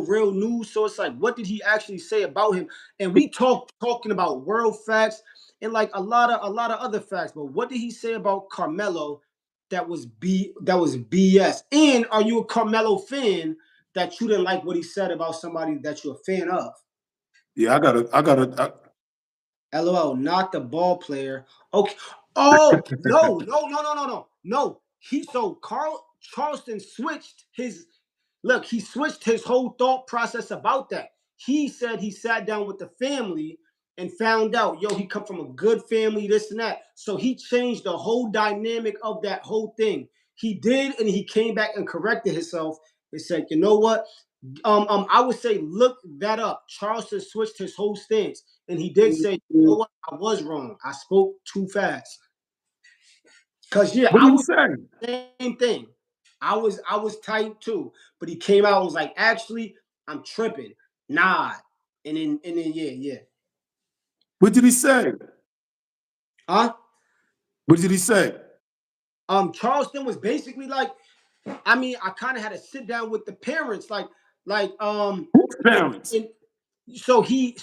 real news. So it's like, what did he actually say about him? And we talking about world facts and like a lot of other facts. But what did he say about Carmelo that was BS? And are you a Carmelo fan that you didn't like what he said about somebody that you're a fan of? Yeah, LOL, not the ball player. Okay. Oh no. Carl Charleston switched his look. He switched his whole thought process about that. He said he sat down with the family and found out, yo, he come from a good family, this and that. So he changed the whole dynamic of that whole thing. He did, and he came back and corrected himself and said, you know what? I would say look that up. Charleston switched his whole stance, and he did say, "You know what? I was wrong. I spoke too fast." Cause yeah, what I did he was say? the same thing. I was tight too, but he came out and was like, "Actually, I'm tripping." Nah, and then yeah. What did he say? Huh? What did he say? Charleston was basically like, I mean, I kind of had to sit down with the parents, like Whose and, parents? and so he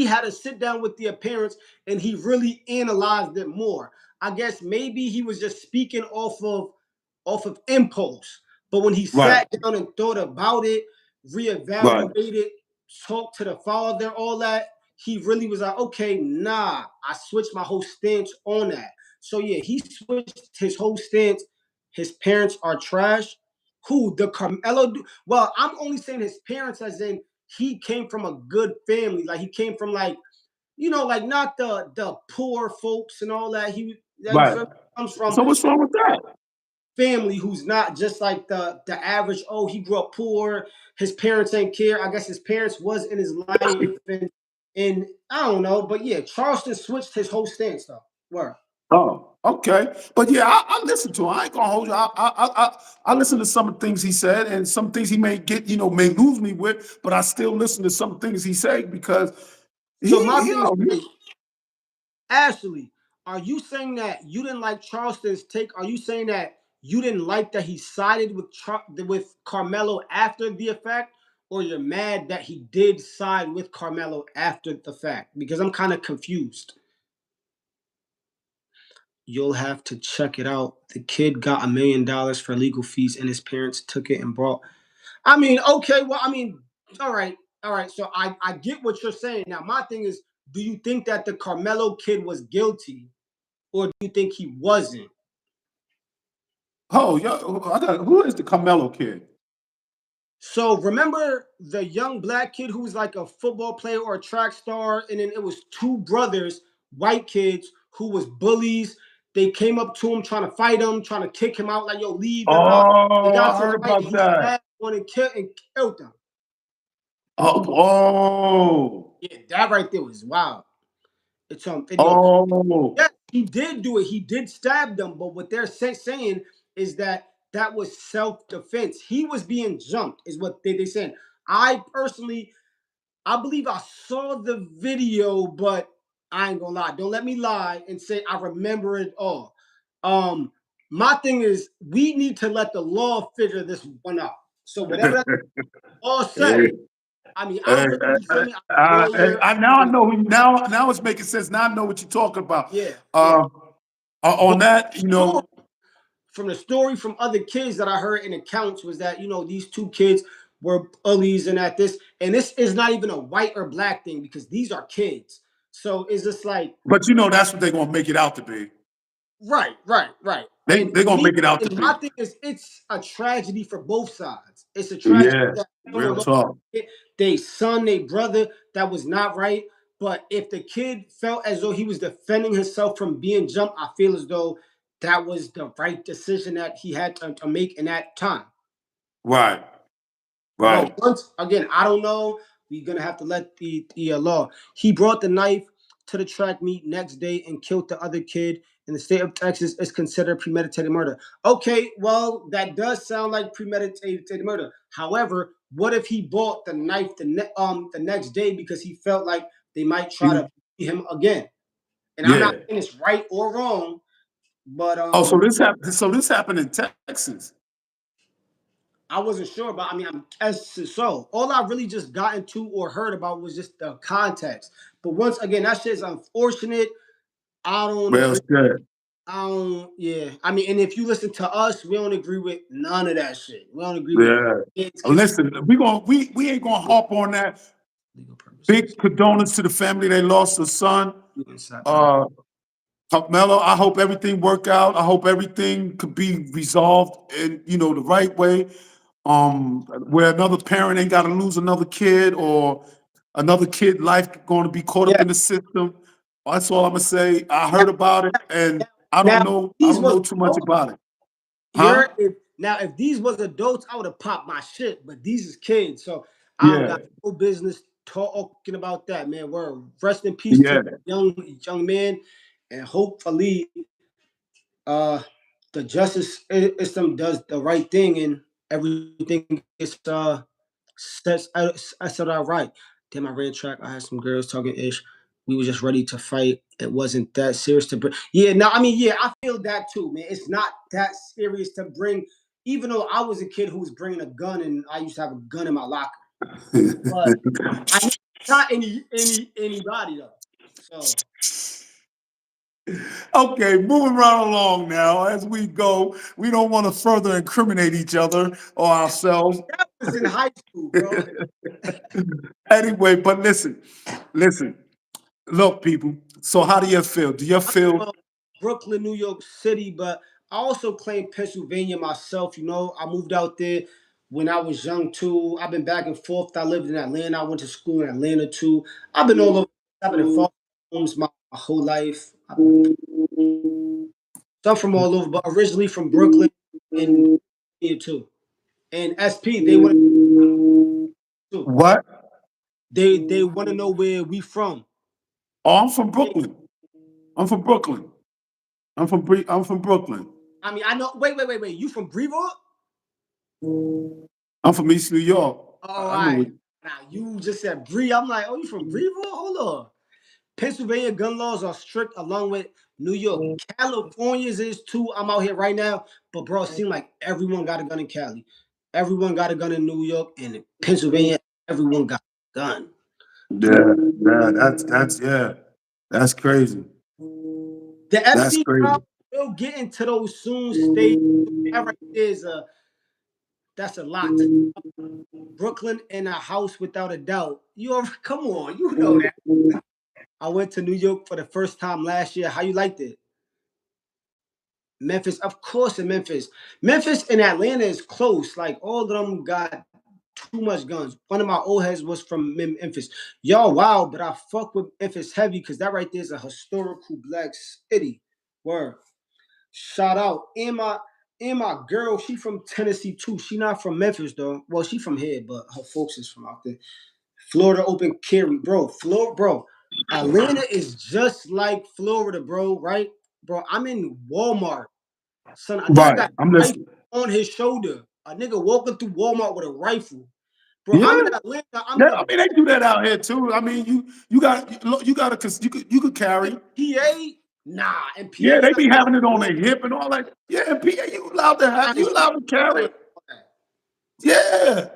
had to sit down with the parents and he really analyzed it more. I guess maybe he was just speaking off of impulse, but when he Right, sat down and thought about it, right. reevaluated, talked to the father, all that, he really was like, okay, nah, I switched my whole stance on that. So yeah, he switched his whole stance. His parents are trash. Who the Carmelo? Well, I'm only saying his parents, as in he came from a good family. Like he came from like like not the poor folks and all that. He Right. comes from So what's wrong with that? family who's not just like the average. Oh, he grew up poor. His parents ain't care. I guess his parents was in his life and I don't know, but yeah, Charleston switched his whole stance though. Where Oh, okay. But yeah, I listen to him. I ain't gonna hold you. I listen to some of the things he said, and some things he may get, may lose me with, but I still listen to some things he say because so my thing he is, Ashley, are you saying that you didn't like Charleston's take? Are you saying that you didn't like that he sided with Carmelo after the effect, or you're mad that he did side with Carmelo after the fact? Because I'm kind of confused. You'll have to check it out. The kid got $1 million for legal fees, and his parents took it and brought. I mean, okay, well, I mean, all right, all right. So I get what you're saying. Now, my thing is, do you think that the Carmelo kid was guilty, or do you think he wasn't? Oh, yo, who is the Carmelo kid? So remember the young black kid who was like a football player or a track star, and then it was two brothers, white kids, who was bullies. They came up to him trying to fight him, trying to kick him out, like, yo, leave him out. They Oh, got I to a heard fight and about he that. stabbed one and killed them. Oh, whoa. Yeah, that right there was wild. It's yo, Oh, yes, he did do it. He did stab them, but what they're saying is that that was self-defense. He was being jumped, is what they saying. I personally, I believe I saw the video, but I ain't gonna lie. Don't let me lie and say I remember it all. Um, my thing is we need to let the law figure this one out. So whatever that law hey, say, I mean, I really, you feel me? I'm a lawyer. now I know. Now it's making sense. Now I know what you're talking about. Yeah, yeah. Um, on But that, from the story from other kids that I heard in accounts was that these two kids were bullies and at this, and this is not even a white or black thing because these are kids. So it's just like but that's what they're gonna make it out to be. right, right, right. And They're gonna make it out to my be. thing is it's a tragedy for both sides. It's a tragedy Yeah, that someone real lost talk. their son, their brother. That was not right. But if the kid felt as though he was defending himself from being jumped, I feel as though that was the right decision that he had to make in that time. Right, But right. once again, I don't know. We're gonna have to let the law. He brought the knife to the track meet next day and killed the other kid. In the state of Texas, is considered premeditated murder. Okay, well, that does sound like premeditated murder. However, what if he bought the knife the next day because he felt like they might try to beat him again? And I'm not Yeah. saying it's right or wrong, but Oh, so this happened. So this happened in Texas. I wasn't sure, but I mean, I'm as so. All I really just got into or heard about was just the context. But once again, that shit's unfortunate. I don't Well agree. said. I don't. Yeah, I mean, and if you listen to us, we don't agree with none of that shit. We don't agree with Yeah. kids Listen, we ain't gonna harp on that. legal purposes. Big condolences to the family they lost a son. Inside part. Uh, Mello, I hope everything work out. I hope everything could be resolved in the right way. Where another parent ain't got to lose another kid or another kid life going to be caught up Yeah. in the system. That's all I'm gonna say. I Now, heard about it, and I don't now, know. I these don't was know too much about it. Huh? You're if now if these was adults, I would have popped my shit, but these is kids, so I don't Yeah. got no business talking about that, man. We're rest in peace to Yeah. the young man, and hopefully, uh, the justice system does the right thing and everything is set out right. Damn, I ran track. I had some girls talking ish. We were just ready to fight. It wasn't that serious to bring. Yeah, no, I mean, yeah, I feel that too, man. It's not that serious to bring. Even though I was a kid who was bringing a gun, and I used to have a gun in my locker, but I know not anybody though. So Okay, moving right along now as we go. We don't want to further incriminate each other or ourselves. that was in high school, bro. Anyway, but listen. Look, people. So how do you feel? Do you I'm feel? from Brooklyn, New York City, but I also claim Pennsylvania myself. I moved out there when I was young too. I've been back and forth. I lived in Atlanta. I went to school in Atlanta too. I've been all over. I've been in foster homes my whole life. So I'm from all over, but originally from Brooklyn and here too. And SP, they want to What? they want to know where we from. Oh, I'm from Brooklyn. I'm from Brooklyn. I'm from Brooklyn. I mean, I know. Wait. You from Brevard? I'm from East New York. All I know right. it. Now you just said Bree. I'm like, oh, you from Brevard? Hold on. Pennsylvania gun laws are strict along with New York, California's is too. I'm out here right now, but bro, it seems like everyone got a gun in Cali, everyone got a gun in New York, and in Pennsylvania, everyone got a gun. Yeah, yeah, yeah, that's crazy. The That's Epstein crazy. file, we'll get into those soon. State that right there is that's a lot. Brooklyn in a house without a doubt. Come on, you know that. I went to New York for the first time last year. How you liked it? Memphis, of course, in Memphis. Memphis and Atlanta is close. Like all of them got too much guns. One of my old heads was from Memphis. Y'all, wow, but I fuck with Memphis heavy because that right there is a historical black city. Word. Shout out. And my girl, she from Tennessee too. She not from Memphis though. Well, she from here, but her folks is from out there. Florida open carry, bro. Bro. Atlanta is just like Florida, bro. Right, bro. I'm in Walmart, son. A nigga Right. got I'm a rifle listening. on his shoulder. A nigga walking through Walmart with a rifle, bro. Yeah. I'm in Atlanta. I'm Yeah, in I mean they do that out here too. I mean you got to you could carry. PA. Nah, in PA, Yeah, you're they not be allowed having it on to their hip and all that. Yeah, and PA, you carry. allowed to carry. Yeah,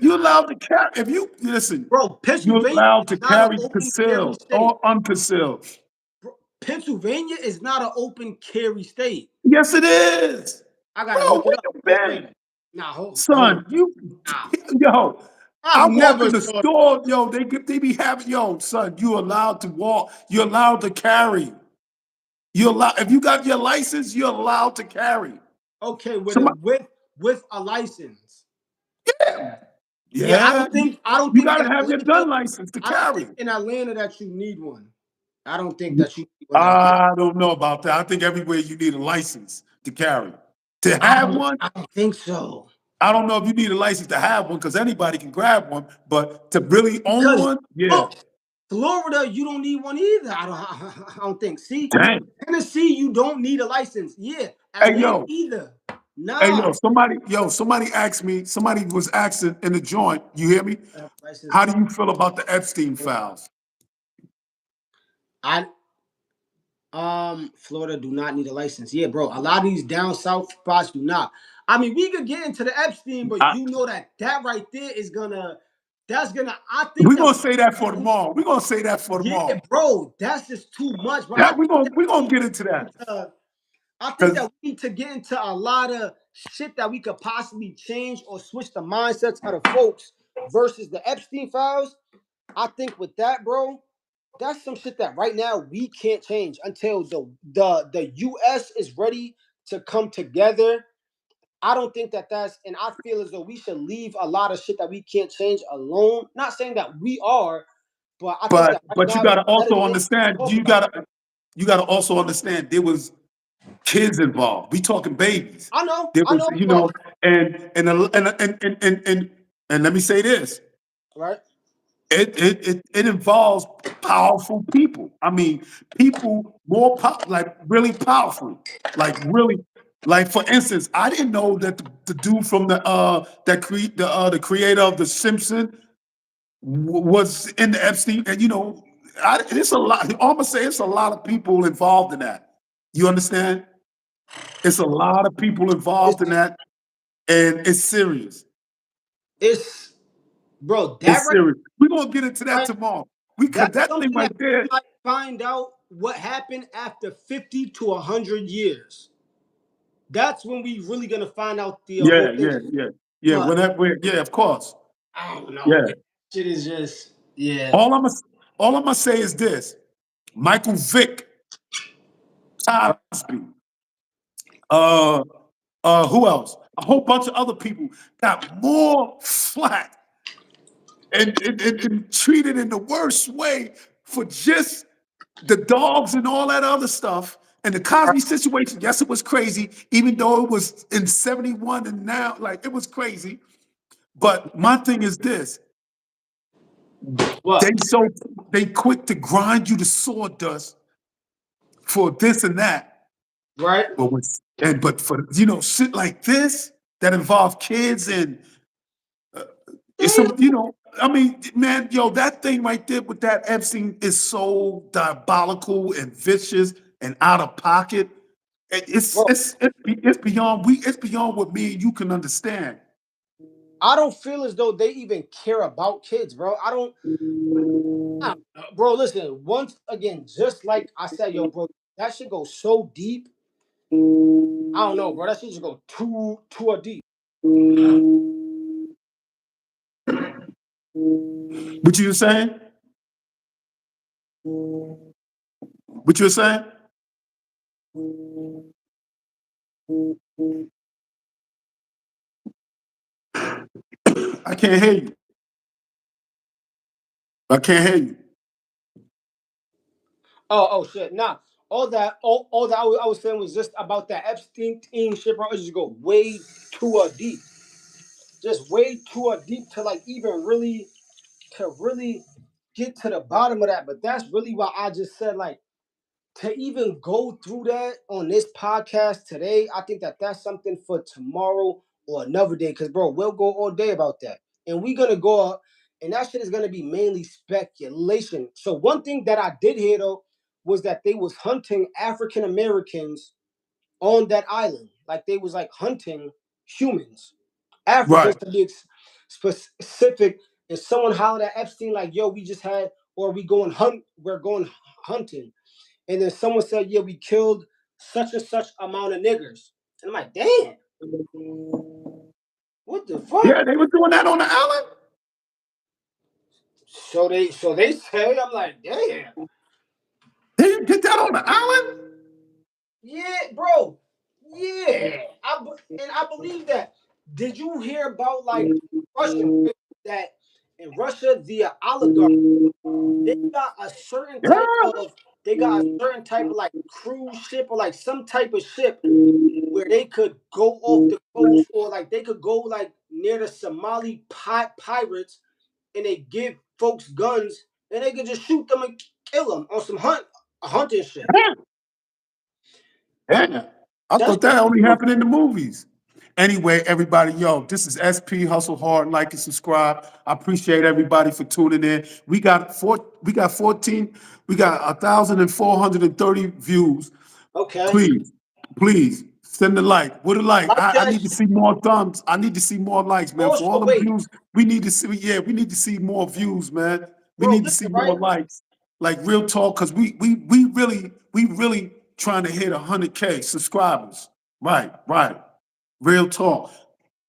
you Nah, allowed to carry. If you listen, bro. you're Pennsylvania allowed is to not an carry open carry concealed state. or unconcealed. Bro, Pennsylvania is not an open carry state. Yes, it is. I gotta Bro, look it where up. you Hold, wait. been? Nah, hold on. Son, Nah, yo, I've I walk never in the saw. store, yo, they be having, yo, son, you allowed to walk, you're allowed to carry. You're allowed, if you got your license, you're allowed to carry. Okay, Somebody, with a license. yeah, Yeah, I yeah, don't think I don't you think gotta have your Atlanta. gun license to I don't think carry. in Atlanta that you need one. I don't think that you need one. I don't know about that. I think everywhere you need a license to carry. To have one, I don't think so. I don't know if you need a license to have one because anybody can grab one, but to really own Because one, yeah. look, Florida, you don't need one either. I don't think. See, Dang. Tennessee, you don't need a license. Yeah, Hey Atlanta yo, either. hey Nah. yo, somebody asked me, somebody was asking in the joint, you hear me? License. How do you feel about the Epstein files? I Florida do not need a license. Yeah, bro. A lot of these down south spots do not. I mean, we could get into the Epstein, but I, you know that right there is gonna. That's gonna. I think we're that. gonna say that for tomorrow. We're gonna say that for Yeah, tomorrow. bro. That's just too much, bro. I That think that we're we gonna need get to into get that. into. I think Because that we need to get into a lot of shit that we could possibly change or switch the mindsets of the folks versus the Epstein files. I think with that, bro, that's some shit that right now we can't change until the US is ready to come together. I don't think that and I feel as though we should leave a lot of shit that we can't change alone. Not saying that we are, but I think that right but you now it's gotta better also than understand, talk about it. you gotta also understand there was kids involved. We talking babies. There I was, know, but and let me say this. right, It involves powerful people. I mean, people like really powerful, like really, like for instance, I didn't know that the dude from the creator of The Simpsons was in the Epstein, and it's a lot. I'm gonna say it's a lot of people involved in that. You understand? It's a lot of people involved in it's that, and it's serious. it's bro, that It's serious. We're gonna get into that right, tomorrow. Because that's that thing something right that there, we might find out what happened after 50 to 100 years. That's when we really gonna find out the whole yeah, thing. yeah, yeah, yeah. But Whenever, yeah, of course, I don't know. yeah. Shit is just yeah. All I'm gonna, all I'm gonna say is this: Michael Vick, Cosby, uh, who else? A whole bunch of other people got more flack and treated in the worst way for just the dogs and all that other stuff. And the Cosby situation, yes, it was crazy, even though it was in 71 and now, like, it was crazy. But my thing is this: they What? so they quick to grind you to sawdust for this and that. Right? But for shit like this that involve kids and it's Damn. some I mean, man, yo, that thing right there with that Epstein is so diabolical and vicious and out of pocket. It's Bro, it's it's beyond what me and you can understand. I don't feel as though they even care about kids, bro. Bro, listen, once again, just like I said, yo, bro, that shit goes so deep. I don't know, bro. That shit just go too a deep. What you saying? What you saying? I can't hear you. I can't hear you. Oh shit. Nah. All that I was saying was just about that Epstein shit, bro. It just go way too deep. Just way too deep to like even really get to the bottom of that. But that's really why I just said like to even go through that on this podcast today. I think that that's something for tomorrow or another day. Cause bro, we'll go all day about that, and we're gonna go up, and that shit is gonna be mainly speculation. So one thing that I did hear though was that they was hunting African Americans on that island, like they was like hunting humans, Africans Right. to be specific. And someone hollered at Epstein like, "Yo, we just had, or we going hunt, we're going hunting." And then someone said, "Yeah, we killed such and such amount of niggers." And I'm like, "Damn, what the fuck?" Yeah, they were doing that on the island. So they say, I'm like, "Damn, They did that on the island. yeah, bro, yeah." And I believe that. Did you hear about like Russian that in Russia the oligarchs they got a certain type Yeah. of they got a certain type of like cruise ship or like some type of ship where they could go off the coast or like they could go like near the Somali pirates and they give folks guns and they could just shoot them and kill them on some hunting shit. Yeah. I That's thought that only happened in the movies. Anyway, everybody, yo, this is SP Hustle Hard. Like and subscribe. I appreciate everybody for tuning in. We got 14, we got 1,430 views. okay. Please, please send a like. With a like, Like I that. need to see more thumbs. I need to see more likes, man. For all Also, them wait, views, we need to see. Yeah, we need to see more views, man. We bro, need to listen, see right? more likes. Like real talk, because we really trying to hit 100K subscribers. Right, right. Real talk,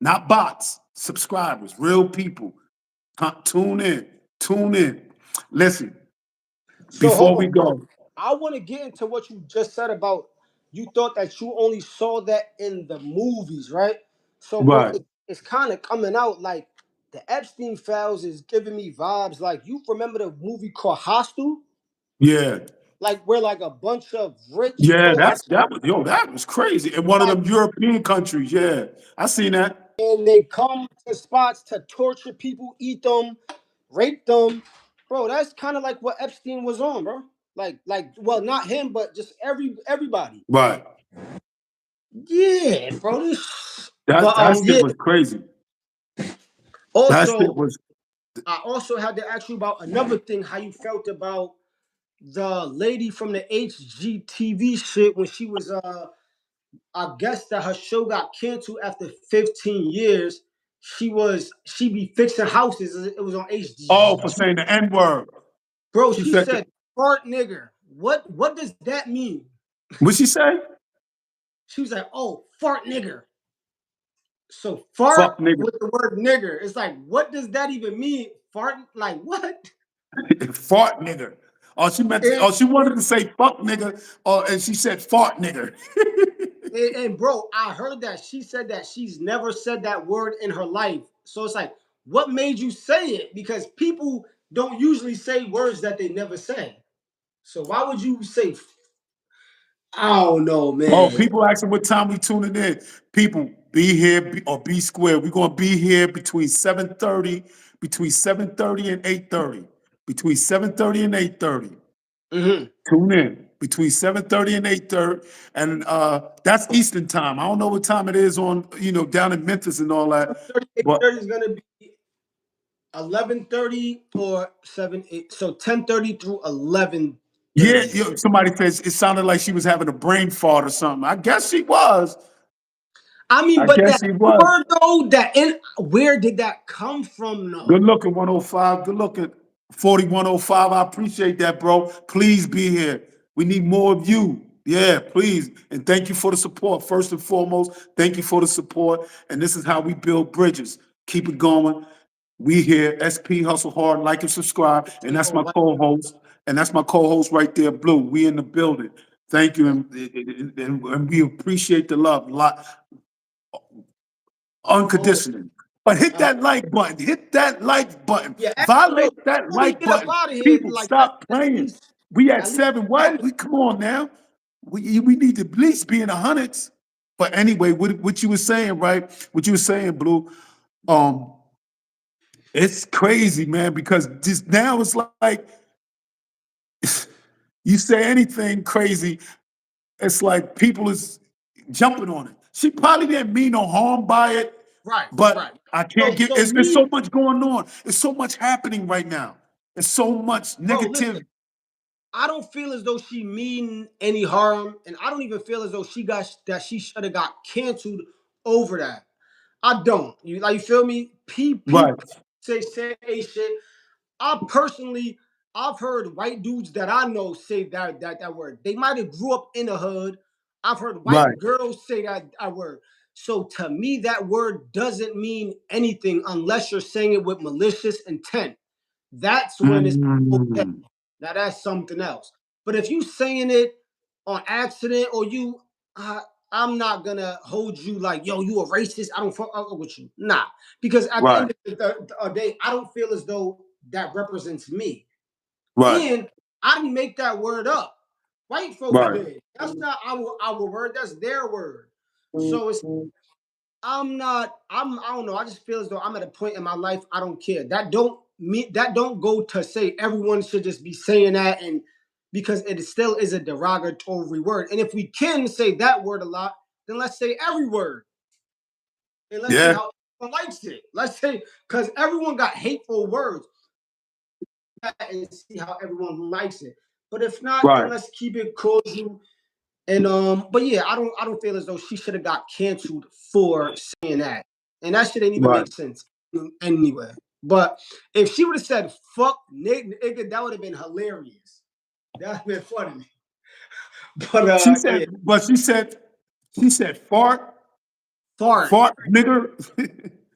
not bots. Subscribers, real people. Tune in, tune in. Listen, So before hold we on, bro. go, I want to get into what you just said about you thought that you only saw that in the movies, right? So, bro, right? it's kind of coming out like the Epstein files is giving me vibes like you remember the movie called Hostel, Yeah. like where like a bunch of rich Yeah, folks that was crazy. In one of like them European countries, yeah. I seen that. and they come to spots to torture people, eat them, rape them, bro. That's kind of like what Epstein was on, bro. Well, not him, but just everybody. Right. Yeah, bro. That But that shit yeah. was crazy. That shit Also, was I also had to ask you about another thing. How you felt about the lady from the HGTV shit when she was I guess that her show got canceled after 15 years. She be fixing houses. It was on oh for HG. saying the N-word. Bro, She she said said fart nigger. What does that mean? what she say? She was like, "Oh, fart nigger." So fart Fuck nigga. with the word nigger. It's like, what does that even mean? Fart, like what? Fart nigga. And, She wanted to say fuck nigga, and she said fart nigga. and bro, I heard that she said that she's never said that word in her life. So it's like, what made you say it? Because people don't usually say words that they never say. So why would you say? I don't know, Oh, man. people asking what time we tuning in. People, be here or be square. We're gonna be here between 7:30 and 8:30. Between 7:30 and 8:30. Mm-hmm. Tune in. Between 7:30 and 8:30. And that's Eastern time. I don't know what time it is on, down in Memphis and all that. 8:30 But is gonna be 11:30 or 7 8. So 10:30 through 11. Yeah, somebody says it sounded like she was having a brain fart or something. I guess she was. I mean, I but guess that she was. word though, where did that come from though? Good looking, 105. Good looking, 4105. I appreciate that, bro. Please be here. We need more of you. Yeah, please. And thank you for the support. First and foremost, thank you for the support. And this is how we build bridges. Keep it going. We here, SP Hustle Hard, like and subscribe. And that's my co-host. And that's my co-host right there, Blue. We in the building. Thank you. And we appreciate the love. Oh, Unconditionally. But hit that like button. Hit that like button. yeah. Look, Violate that before we like get up button. out of here, People, like stop at playing. least, We at at least, 7. What? We come on now. We need to at least be in the hundreds. But anyway, what you were saying, right? What you were saying, Blue. Um, it's crazy, man, because just now it's like you say anything crazy, it's like people is jumping on it. She probably didn't mean no harm by it, right, but right. I can't get. So It's so me, much going on. It's so much happening right now. It's so much bro, listen. negative. I don't feel as though she mean any harm, and I don't even feel as though she should have got canceled over that. I don't. You feel me? Right, People say shit. I personally, I've heard white dudes that I know say that word. They might have grew up in the hood. I've heard right. white girls say that word. So to me, that word doesn't mean anything unless you're saying it with malicious intent. That's when it's okay. Mm, Now that's something else. But if you saying it on accident or I'm not gonna hold you like, yo, you a racist. I don't fuck with you. Nah, because at the right, end of the day, I don't feel as though that represents me. right, And I didn't make that word up. White folks right, did. That's not our word. That's their word. So it's I'm not. I don't know. I just feel as though I'm at a point in my life. I don't care. That don't go to say everyone should just be saying that, and because it still is a derogatory word. And if we can say that word a lot, then let's say every word, and let's see yeah, how everyone likes it. Let's say because everyone got hateful words, and see how everyone likes it. But if not, then right, let's keep it cordial. And but yeah, I don't feel as though she should have got canceled for saying that. And that shit ain't even right. make sense anyway. But if she would have said fuck nigga, that would have been hilarious. That would have been funny. But She said, yeah, but she said fart, fart. fart, nigger.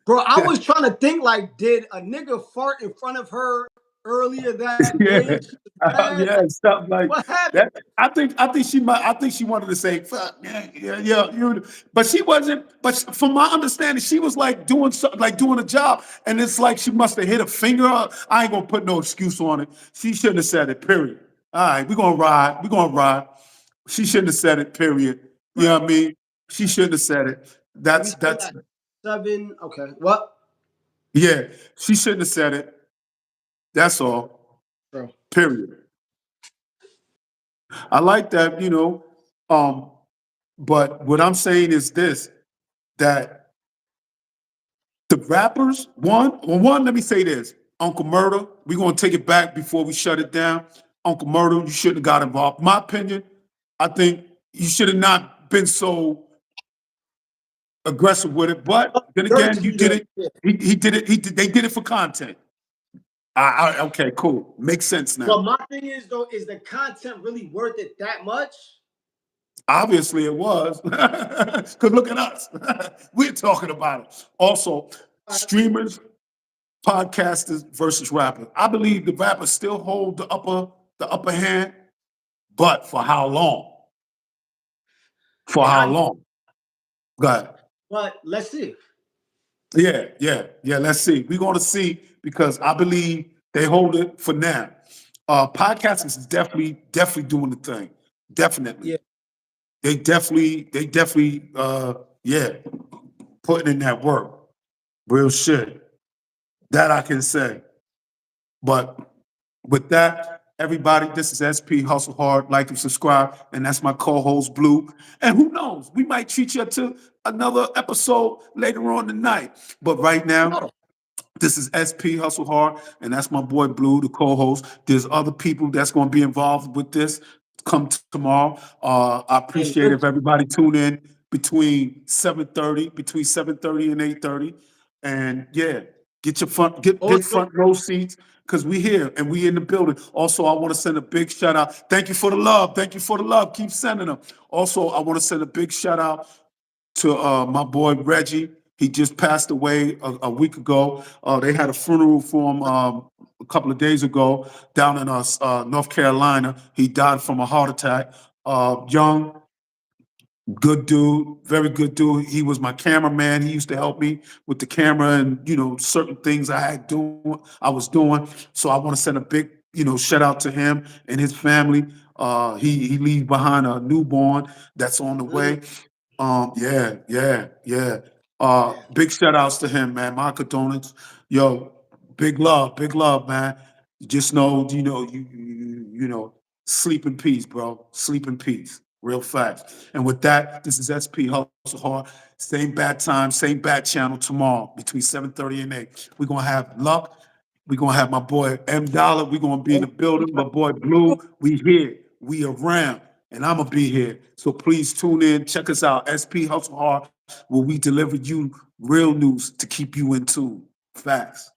Bro, I was trying to think like, did a nigga fart in front of her earlier that Yeah, day and she was mad? yeah, Like, stuff like what happened? that. I think she wanted to say, "Fuck, yeah, yeah, yeah." But she wasn't. But from my understanding, she was like doing something, like doing a job, and it's like she must have hit a finger. I ain't gonna put no excuse on it. She shouldn't have said it. Period. All right, we're gonna ride. We're gonna ride. She shouldn't have said it. Period. You know Right. what I mean? She shouldn't have said it. And we still That's at 7. Okay. What? yeah. She shouldn't have said it. That's all. Bro. Period. I like that, Um, but what I'm saying is this, that the rappers, let me say this. Uncle Murder, we're gonna take it back before we shut it down. Uncle Murder, you shouldn't have got involved. My opinion, I think you should have not been so aggressive with it. But then Dirt again, you did tweeter. it. Yeah. He did it. They did it for content. Okay, cool. Makes sense now. But my thing is though, is the content really worth it that much? Obviously, it was. Because look at us. We're talking about it. Also, streamers, podcasters versus rappers. I believe the rappers still hold the upper hand, but for how long? For And how I long? Go ahead. but let's see. Yeah, yeah, yeah. Let's see. We're going to see because I believe they hold it for now. Podcasting is definitely doing the thing. Definitely. Yeah. They definitely, yeah, putting in that work. Real shit. That I can say. But with that, everybody, this is SP Hustle Hard. Like and subscribe. And that's my co-host, Blue. And who knows? We might treat you to another episode later on tonight. But right now, No. This is SP Hustle Hard, and that's my boy Blue, the co-host. There's other people that's going to be involved with this. Come tomorrow. I Hey, appreciate if listen, everybody tune in between 7:30 and 8:30, and yeah, get your front get also, front row seats because we here and we in the building. Also, I want to send a big shout out. Thank you for the love. Thank you for the love. Keep sending them. Also, I want to send a big shout out to my boy Reggie. He just passed away a week ago. They had a funeral for him a couple of days ago down in North Carolina. He died from a heart attack. Young, good dude, very good dude. He was my cameraman. He used to help me with the camera and certain things I was doing. So I want to send a big shout out to him and his family. He leaves behind a newborn that's on the mhm, way. Yeah. yeah, Big shout outs to him, man. My condolence. Yo, big love, man. Just know, sleep in peace, bro. Sleep in peace, real fast. And with that, this is SP Hustle Hard. Same bad time, same bad channel tomorrow between 7:30 and 8. We're gonna have luck. We're gonna have my boy M Dollar. We're gonna be in the building. My boy Blue. We here. We around and I'm gonna be here. So please tune in, check us out, SP Hustle Hard, where we deliver you real news to keep you in tune. Facts.